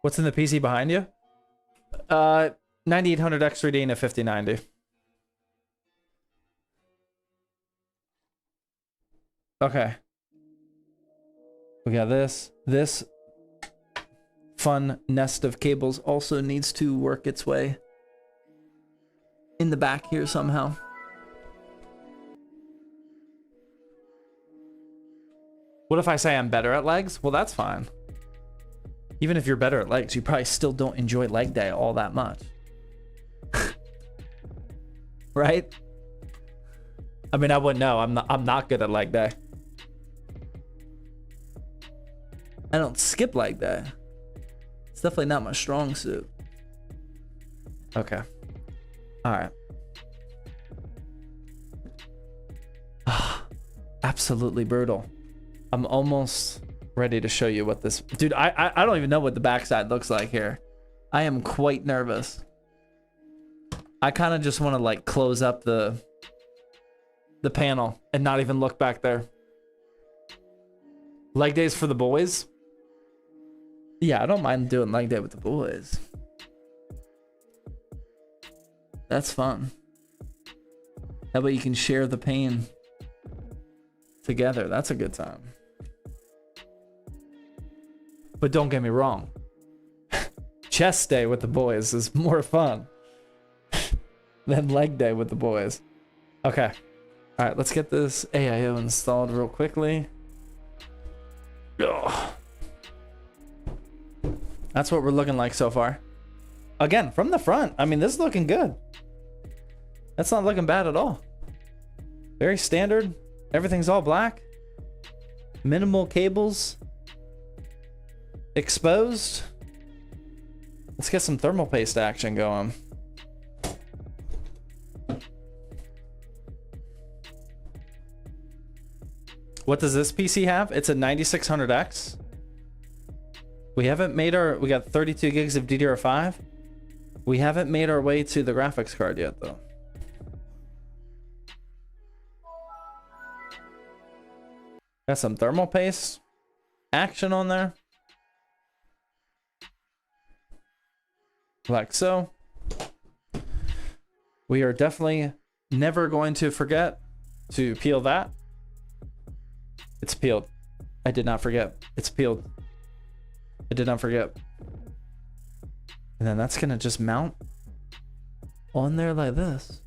What's in the PC behind you? 9800 X3D and a 5090. Okay. We got this. This fun nest of cables also needs to work its way in the back here somehow. What if I say I'm better at legs? Well, that's fine. Even if you're better at legs, you probably still don't enjoy leg day all that much. Right? I mean, I wouldn't know. I'm not good at leg day. I don't skip leg day. It's definitely not my strong suit. Okay. All right. Absolutely brutal. I'm almost ready to show you what this... Dude, I don't even know what the backside looks like here. I am quite nervous. I kind of just want to like close up the panel and not even look back there. Leg days for the boys? Yeah, I don't mind doing leg day with the boys. That's fun. That way you can share the pain together. That's a good time. But don't get me wrong. Chest day with the boys is more fun than leg day with the boys. Okay. All right, let's get this AIO installed real quickly. Ugh. That's what we're looking like so far. Again, from the front, I mean, this is looking good. That's not looking bad at all. Very standard. Everything's all black. Minimal cables exposed. Let's get some thermal paste action going. What does this PC have? It's a 9600X. We haven't made we got 32 gigs of DDR5. We haven't made our way to the graphics card yet, though. Got some thermal paste action on there. Like so. We are definitely never going to forget to peel that. It's peeled. I did not forget. It's peeled. I did not forget. And then that's gonna just mount on there like this.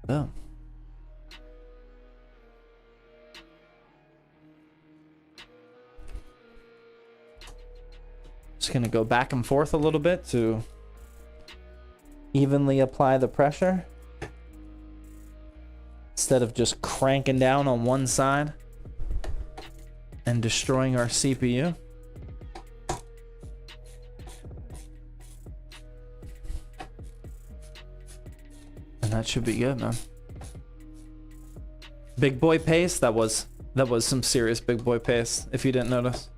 Boom. Just gonna go back and forth a little bit to evenly apply the pressure instead of just cranking down on one side and destroying our CPU. And that should be good, man. Big boy paste. That was some serious big boy paste, if you didn't notice.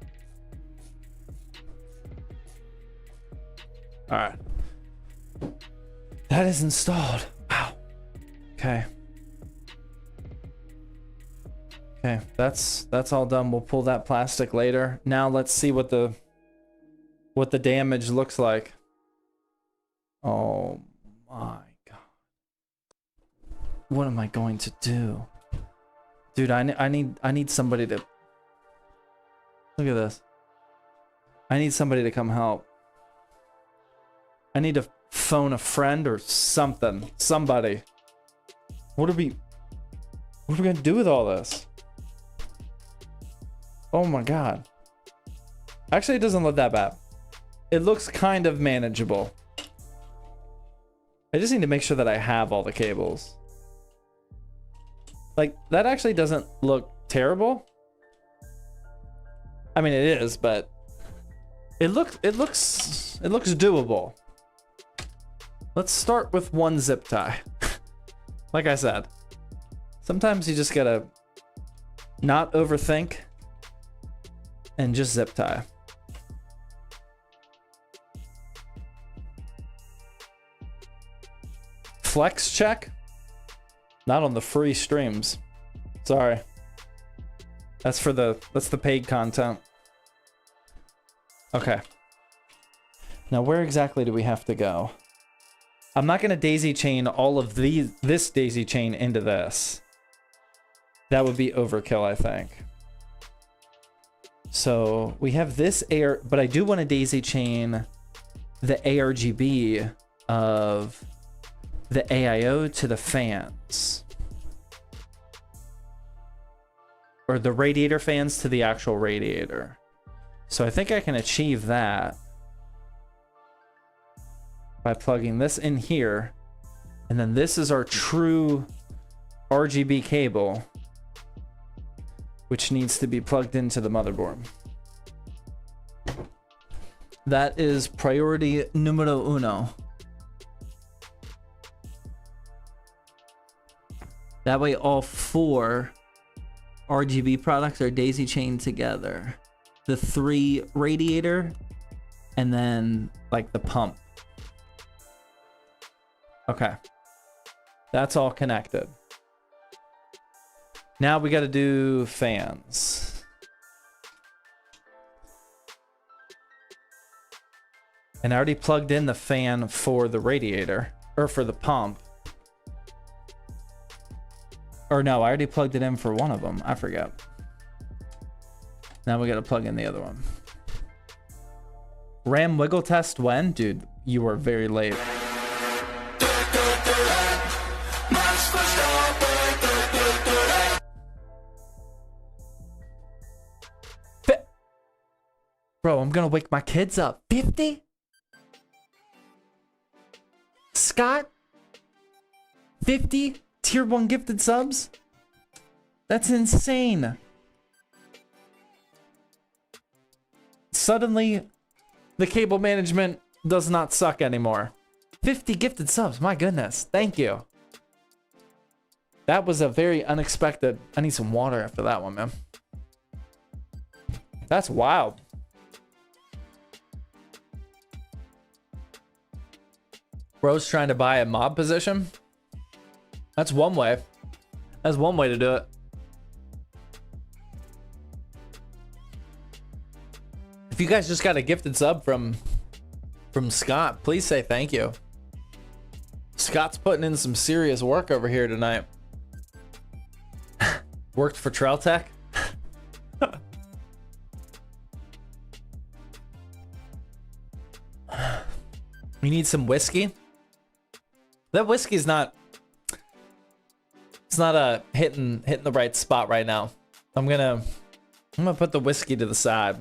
All right. That is installed. Wow. Okay. Okay, that's all done. We'll pull that plastic later. Now let's see what the damage looks like. Oh my god. What am I going to do? Dude, I need somebody to look at this. I need somebody to come help. I need to phone a friend or something. Somebody. What are we gonna do with all this? Oh my god. Actually, it doesn't look that bad. It looks kind of manageable. I just need to make sure that I have all the cables. Like, that actually doesn't look terrible. I mean, it is, but it looks doable. Let's start with one zip tie. Like I said, sometimes you just gotta not overthink and just zip tie. Flex check? Not on the free streams. Sorry. That's the paid content. Okay. Now where exactly do we have to go? I'm not gonna daisy chain all of this daisy chain into this. That would be overkill, I think. So we have this air, but I do want to daisy chain the ARGB of the AIO to the fans. Or the radiator fans to the actual radiator. So I think I can achieve that by plugging this in here. And then this is our true RGB cable, which needs to be plugged into the motherboard. That is priority numero uno. That way all 4 RGB products are daisy chained together. The 3 radiator, and then like the pump. Okay. That's all connected. Now we got to do fans. And I already plugged in the fan for the radiator, or for the pump. Or no, I already plugged it in for one of them. I forgot. Now we got to plug in the other one. RAM wiggle test when? Dude, you were very late. Bro, I'm gonna wake my kids up. 50? Scott? 50 tier 1 gifted subs? That's insane. Suddenly, the cable management does not suck anymore. 50 gifted subs, my goodness. Thank you. That was a very unexpected. I need some water after that one, man. That's wild. Bro's trying to buy a mob position. That's one way. That's one way to do it. If you guys just got a gifted sub from Scott, please say thank you. Scott's putting in some serious work over here tonight. Worked for Trailtech. We need some whiskey. That whiskey's not. It's not hitting the right spot right now. I'm gonna put the whiskey to the side.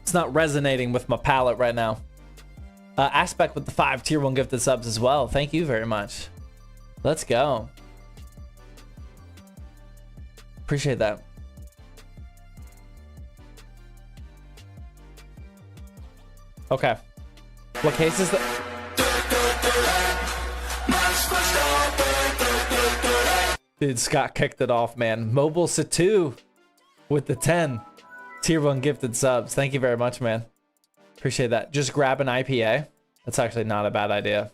It's not resonating with my palate right now. Aspect with the 5 tier 1 gifted subs as well. Thank you very much. Let's go. Appreciate that. Okay. What case is that? Dude, Scott kicked it off, man. Mobile Satu with the 10 tier 1 gifted subs. Thank you very much, man. Appreciate that. Just grab an IPA. That's actually not a bad idea.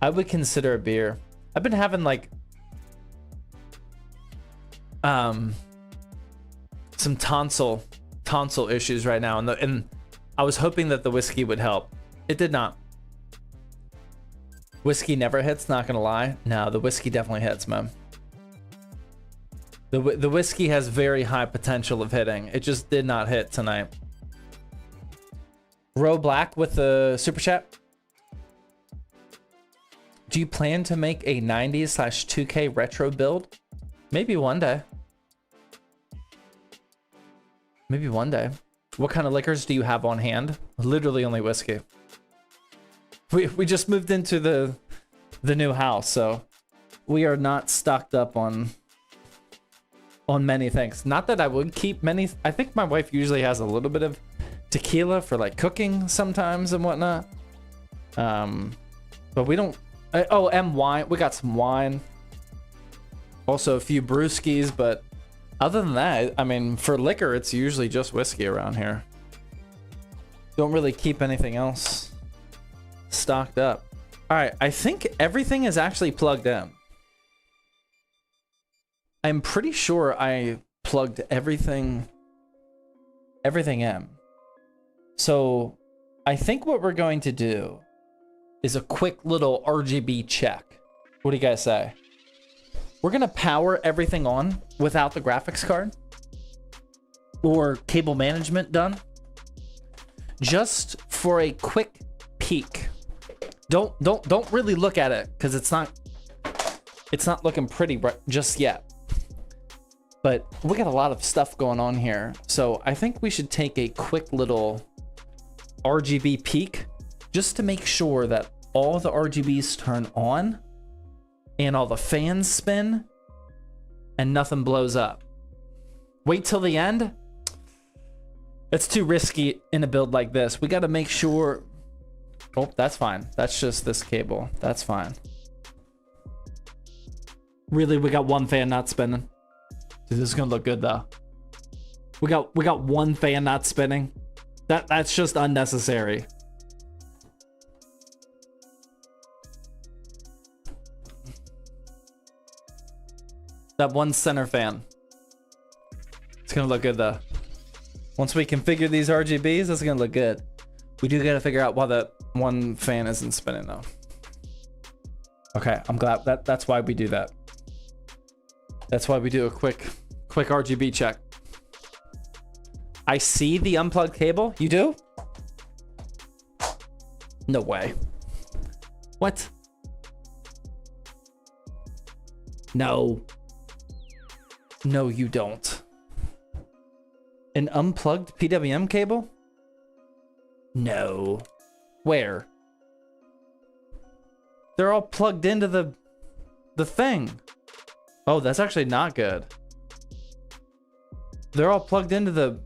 I would consider a beer. I've been having like some tonsil issues right now, and I was hoping that the whiskey would help. It did not. Whiskey never hits, not gonna lie. No, the whiskey definitely hits, man. The whiskey has very high potential of hitting. It just did not hit tonight. Row Black with the super chat. Do you plan to make a 90s/2K retro build? Maybe one day. Maybe one day. What kind of liquors do you have on hand? Literally only whiskey. We just moved into the new house, so we are not stocked up on many things. Not that I would keep many. I think my wife usually has a little bit of tequila for like cooking sometimes and whatnot. But we don't. And wine. We got some wine. Also a few brewskis, but other than that, I mean, for liquor, it's usually just whiskey around here. Don't really keep anything else stocked up. All right, I think everything is actually plugged in. I'm pretty sure I plugged everything in. So I think what we're going to do is a quick little RGB check. What do you guys say? We're gonna power everything on without the graphics card or cable management done, just for a quick peek. Don't really look at it because it's not looking pretty just yet. But we got a lot of stuff going on here, so I think we should take a quick little RGB peek just to make sure that all the RGBs turn on and all the fans spin and nothing blows up. Wait till the end? It's too risky in a build like this. We got to make sure. Oh, that's fine. That's just this cable. That's fine. Really, we got one fan not spinning. Dude, this is gonna look good though. We got one fan not spinning. That's just unnecessary. That one center fan. It's gonna look good though. Once we configure these RGBs, it's gonna look good. We do gotta figure out why that one fan isn't spinning though. Okay, I'm glad that's why we do that. That's why we do a quick RGB check. I see the unplugged cable. You do? No way. What? No. No, you don't. An unplugged PWM cable? No. Where? They're all plugged into the thing. Oh, that's actually not good. They're all plugged into the...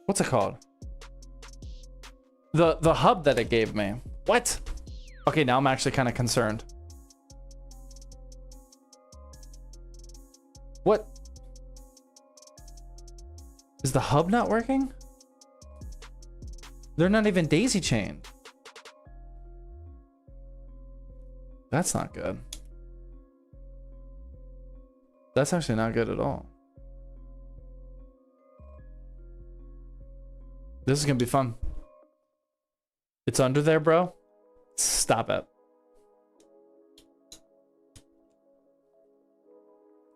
What's it called? The hub that it gave me. What? Okay, now I'm actually kind of concerned. What? Is the hub not working? They're not even daisy chained. That's not good. That's actually not good at all. This is gonna be fun. It's under there, bro. Stop it.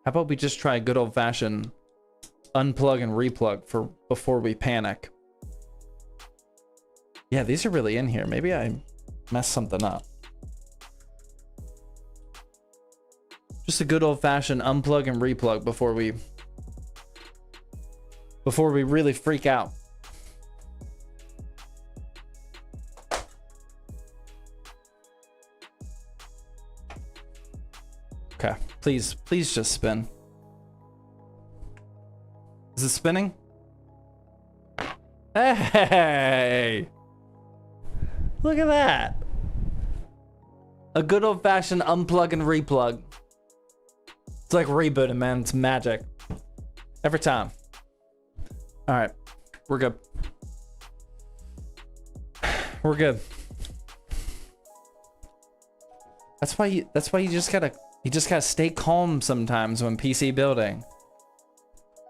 How about we just try a good old-fashioned unplug and replug for before we panic? Yeah, these are really in here. Maybe I messed something up. Just a good old-fashioned unplug and replug before we really freak out. Okay, please just spin. Is it spinning? Hey! Look at that. A good old-fashioned unplug and replug. It's like rebooting, man. It's magic. Every time. All right. We're good. We're good. That's why you just gotta stay calm sometimes when PC building.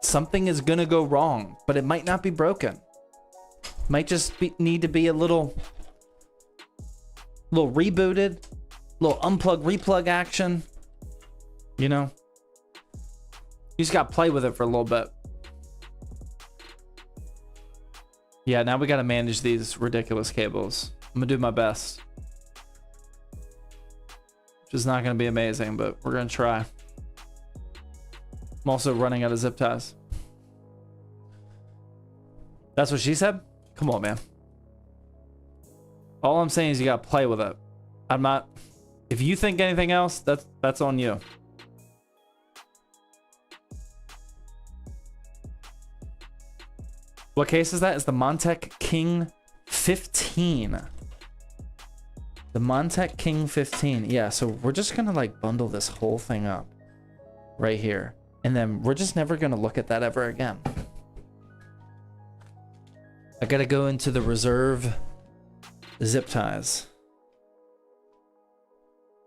Something is gonna go wrong, but it might not be broken. Might just need to be a little rebooted, little unplug replug action. You know, you just gotta play with it for a little bit. Yeah, now we gotta manage these ridiculous cables. I'm gonna do my best. Which is not gonna be amazing, but we're gonna try. I'm also running out of zip ties. That's what she said? Come on, man. All I'm saying is you gotta play with it. I'm not... If you think anything else, that's on you. What case is that? It's the Montec King 15. The Montec King 15. Yeah, so we're just gonna like bundle this whole thing up right here. And then we're just never gonna look at that ever again. I gotta go into the reserve zip ties.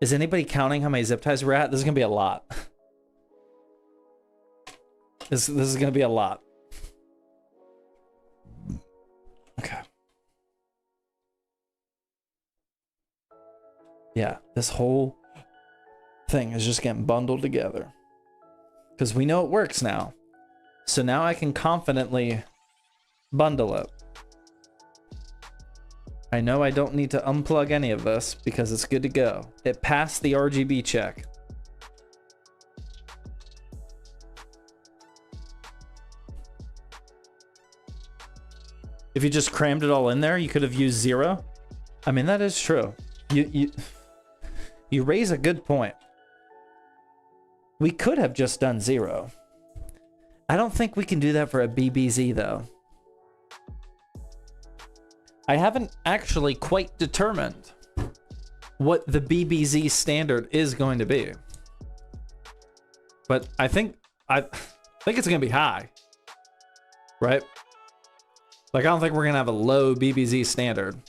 Is anybody counting how many zip ties we're at? This is gonna be a lot. This is gonna be a lot. Okay. Yeah, this whole thing is just getting bundled together. Because we know it works now. So now I can confidently bundle it. I know I don't need to unplug any of this because it's good to go. It passed the RGB check. If you just crammed it all in there, you could have used 0. I mean, that is true. You raise a good point. We could have just done 0. I don't think we can do that for a BBZ though. I haven't actually quite determined what the BBZ standard is going to be. But I think it's going to be high. Right? Like, I don't think we're going to have a low BBZ standard.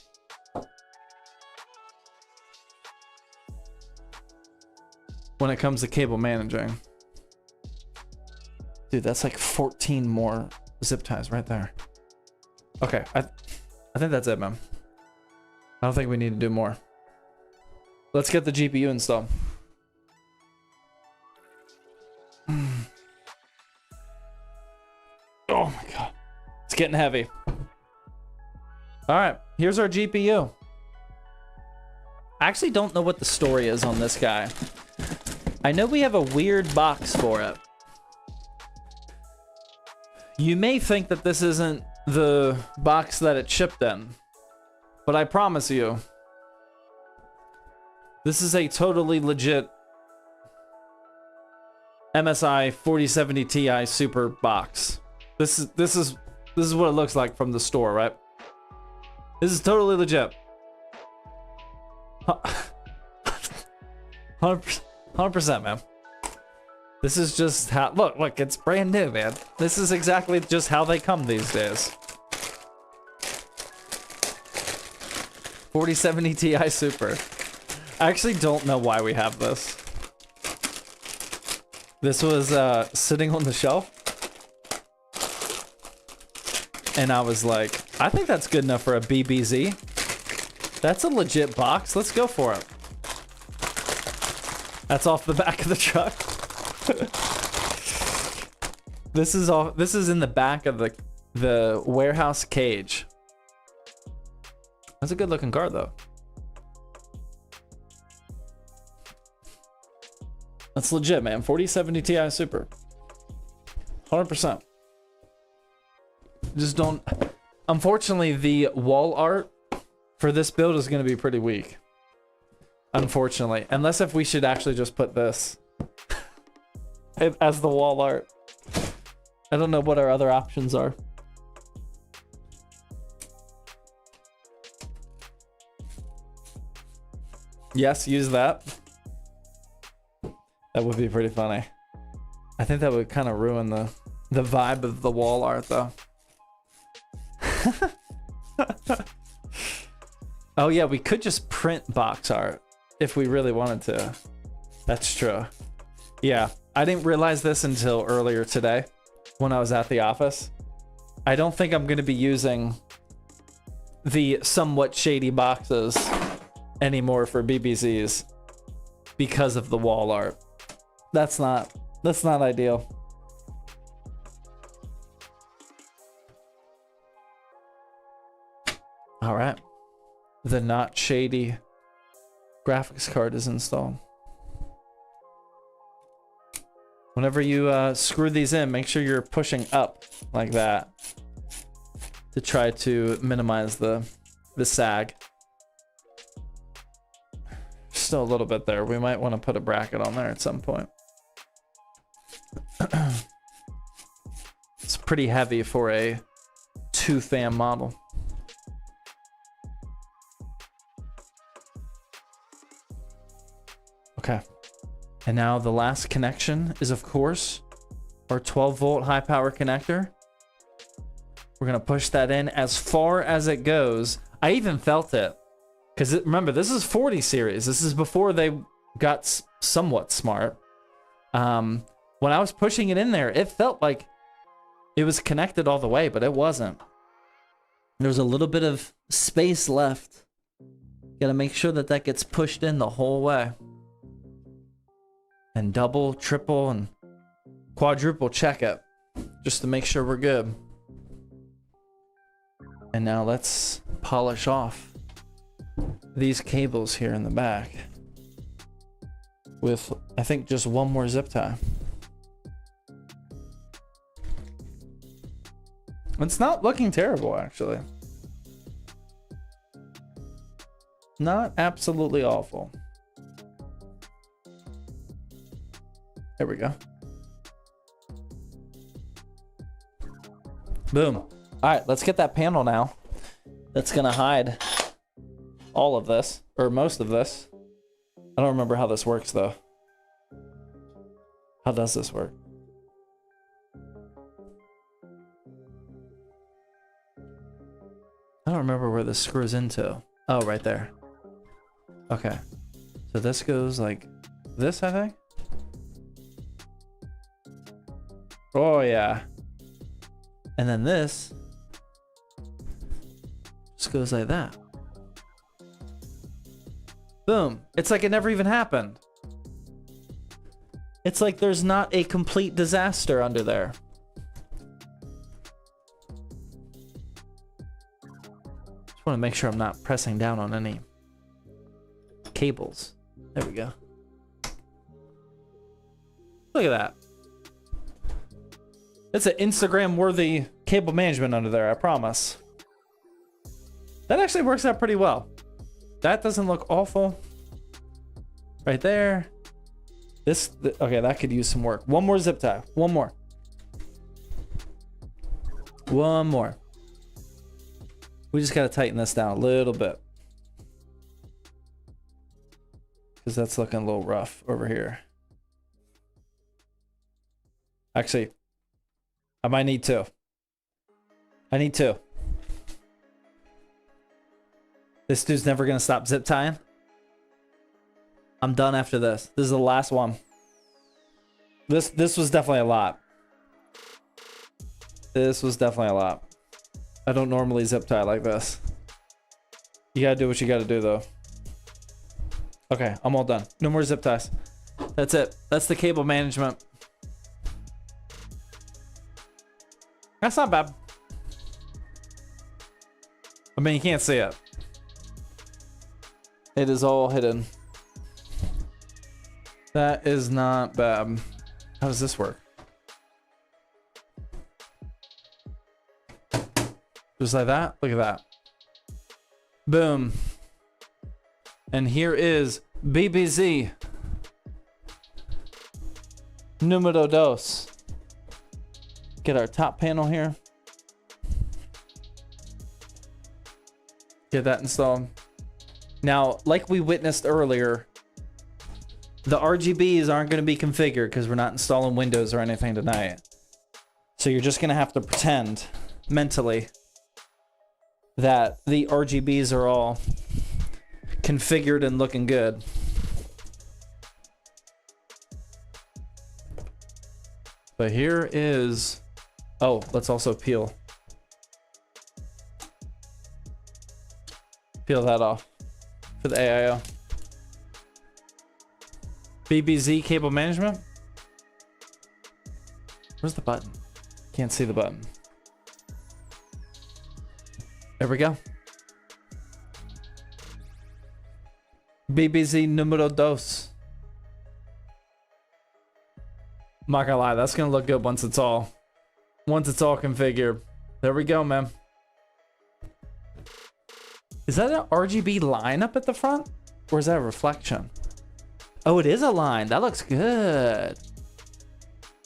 When it comes to cable managing. Dude, that's like 14 more zip ties right there. Okay, I think that's it, man. I don't think we need to do more. Let's get the GPU installed. Oh my god. It's getting heavy. Alright, here's our GPU. I actually don't know what the story is on this guy. I know we have a weird box for it. You may think that this isn't the box that it shipped in, but I promise you, this is a totally legit MSI 4070 Ti Super box. This is what it looks like from the store, right? This is totally legit. 100%, man. This is just how, look, it's brand new, man. This is exactly just how they come these days. 4070 Ti Super. I actually don't know why we have this. This was sitting on the shelf. And I was like, I think that's good enough for a BBZ. That's a legit box. Let's go for it. That's off the back of the truck. This is in the back of the warehouse cage. That's a good looking car though. That's legit, man. 4070 Ti Super. 100%. Just don't... Unfortunately, the wall art for this build is going to be pretty weak. Unfortunately. Unless if we should actually just put this as the wall art. I don't know what our other options are. Yes, use that. That would be pretty funny. I think that would kind of ruin the vibe of the wall art though. Oh yeah, we could just print box art. if we really wanted to. That's true. Yeah, I didn't realize this until earlier today when I was at the office. I don't think I'm going to be using the somewhat shady boxes anymore for BBZs because of the wall art. That's not ideal. All right. The not shady graphics card is installed. Whenever you screw these in, make sure you're pushing up like that to try to minimize the sag. Still a little bit there. We might want to put a bracket on there at some point. It's pretty heavy for a 2-fan model. Okay. And now the last connection is, of course, our 12-volt high-power connector. We're going to push that in as far as it goes. I even felt it. Because remember, this is 40 series. This is before they got somewhat smart. When I was pushing it in there, it felt like it was connected all the way, but it wasn't. There was a little bit of space left. Got to make sure that that gets pushed in the whole way. And double, triple, and quadruple check it just to make sure we're good. And now let's polish off these cables here in the back with, I think, just one more zip tie. It's not looking terrible, actually. Not absolutely awful. There we go. Boom. All right, let's get that panel now. That's gonna hide all of this, or most of this. I don't remember how this works though. How does this work? I don't remember where this screws into. Oh, right there. Okay. So this goes like this, I think. Oh, yeah. And then this just goes like that. Boom. It's like it never even happened. It's like there's not a complete disaster under there. Just want to make sure I'm not pressing down on any cables. There we go. Look at that. It's an Instagram-worthy cable management under there, I promise. That actually works out pretty well. That doesn't look awful. Right there. Okay, that could use some work. One more zip tie. One more. One more. We just got to tighten this down a little bit. Because that's looking a little rough over here. Actually, I might need two. I need two. This dude's never gonna stop zip tying. I'm done after this. This is the last one. This was definitely a lot. This was definitely a lot. I don't normally zip tie like this. You gotta do what you gotta do though. Okay, I'm all done. No more zip ties. That's it. That's the cable management. That's not bad. I mean, you can't see it. It is all hidden. That is not bad. How does this work? Just like that? Look at that. Boom. And here is BBZ. Numero dos. Get our top panel here. Get that installed. Now, like we witnessed earlier, the RGBs aren't going to be configured because we're not installing Windows or anything tonight. So you're just going to have to pretend mentally that the RGBs are all configured and looking good. But here is, oh, let's also peel that off for the AIO. BBZ cable management. Where's the button? Can't see the button. There we go. BBZ numero dos. I'm not gonna lie, that's gonna look good once it's all configured. There we go, man. Is that an RGB line up at the front? Or is that a reflection? Oh, it is a line. That looks good.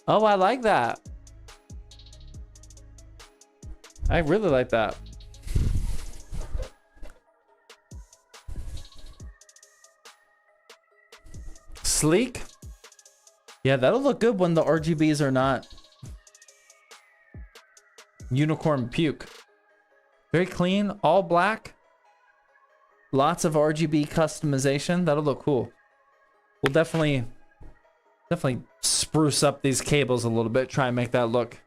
Oh, I like that. I really like that. Sleek. Yeah, that'll look good when the RGBs are not unicorn puke. Very clean, all black. Lots of RGB customization. That'll look cool. We'll definitely spruce up these cables a little bit. Try and make that look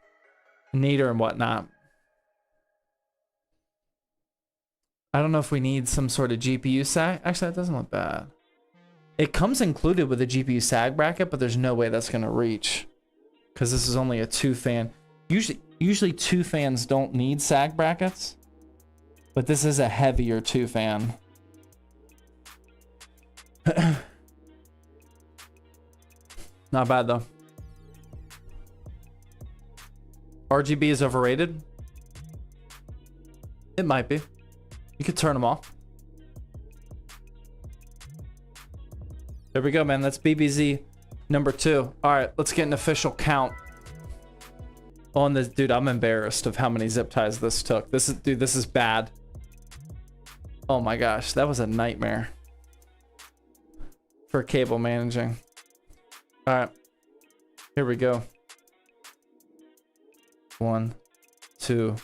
neater and whatnot. I don't know if we need some sort of GPU sag. Actually, that doesn't look bad. It comes included with a GPU sag bracket, but there's no way that's going to reach because this is only a 2-fan. Usually 2 fans don't need sag brackets, but this is a heavier 2-fan. Not bad though. RGB is overrated. It might be. You could turn them off. There we go, man. That's BBZ number 2. All right, let's get an official count on this. Dude, I'm embarrassed of how many zip ties this took. This is bad. Oh my gosh, that was a nightmare for cable managing. All right, here we go. 1, 2,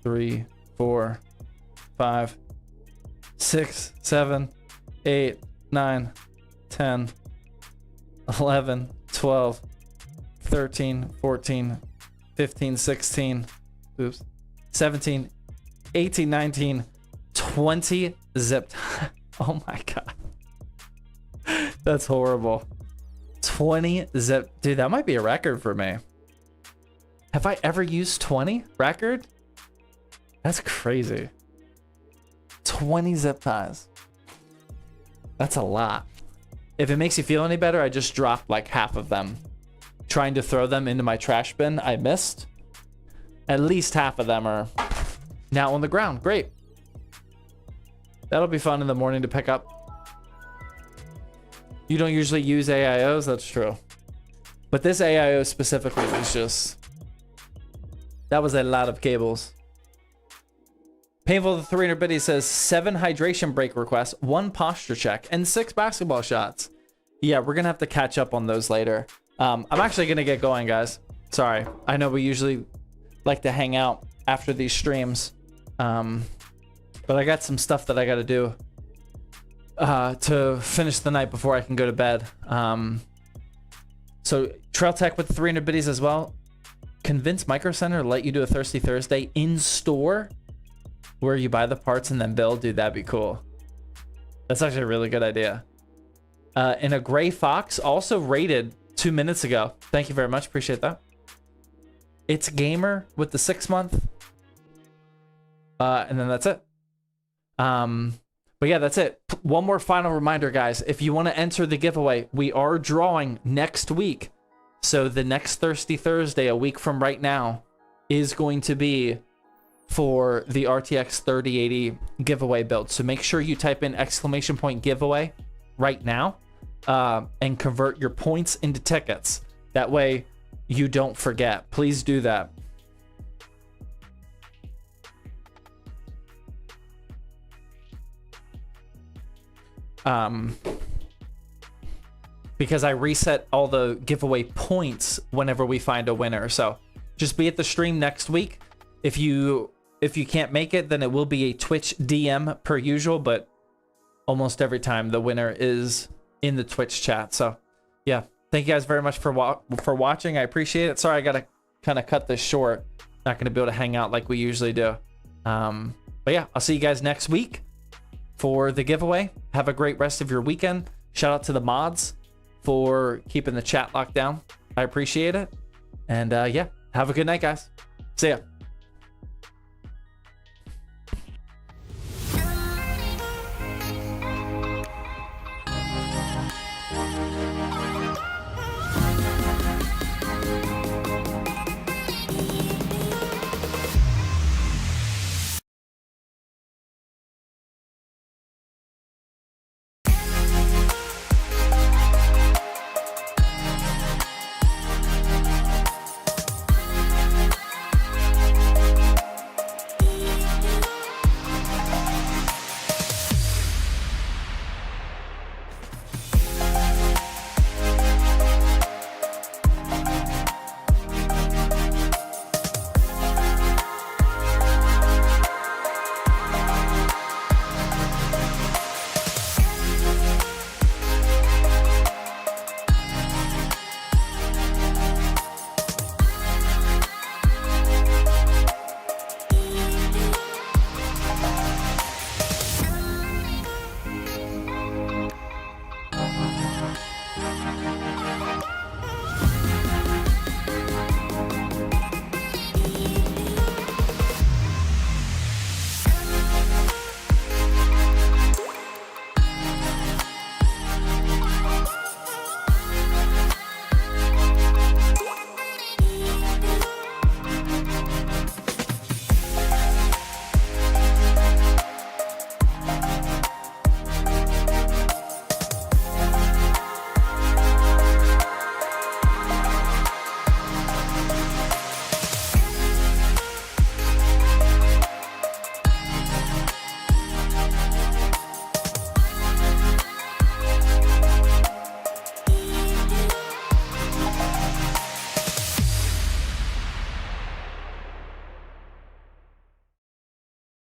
3, 4, 5, 6, 7, 8, 9, 10, 11, 12, 13, 14, 15, 16, oops, 17, 18, 19, 20 zipped. Oh my God. That's horrible. 20 zip. Dude, that might be a record for me. Have I ever used 20 record? That's crazy. 20 zip ties. That's a lot. If it makes you feel any better, I just dropped like half of them. Trying to throw them into my trash bin, I missed. At least half of them are now on the ground. Great. That'll be fun in the morning to pick up. You don't usually use AIOs, that's true. But this AIO specifically was just... that was a lot of cables. Painful the 300 biddy says 7 hydration break requests, 1 posture check, and 6 basketball shots. Yeah, we're gonna have to catch up on those later. I'm actually gonna get going, guys. Sorry, I know we usually like to hang out after these streams, but I got some stuff that I gotta do to finish the night before I can go to bed. So Trail Tech with the 300 biddies as well. Convince Micro Center to let you do a Thirsty Thursday in store, where you buy the parts and then build. Dude, that'd be cool. That's actually a really good idea. And a Gray Fox also rated 2 minutes ago. Thank you very much. Appreciate that. It's Gamer with the 6-month. And then that's it. But yeah, that's it. One more final reminder, guys. If you want to enter the giveaway, we are drawing next week. So the next Thirsty Thursday, a week from right now, is going to be for the RTX 3080 giveaway build. So make sure you type in !giveaway right now and convert your points into tickets. That way you don't forget. Please do that. Because I reset all the giveaway points whenever we find a winner. So just be at the stream next week. If you can't make it, then it will be a Twitch DM per usual, but almost every time the winner is in the Twitch chat. So yeah, thank you guys very much for watching. I appreciate it. Sorry, I gotta kind of cut this short. Not gonna be able to hang out like we usually do. But yeah, I'll see you guys next week for the giveaway. Have a great rest of your weekend. Shout out to the mods for keeping the chat locked down. I appreciate it. And yeah, have a good night, guys. See ya.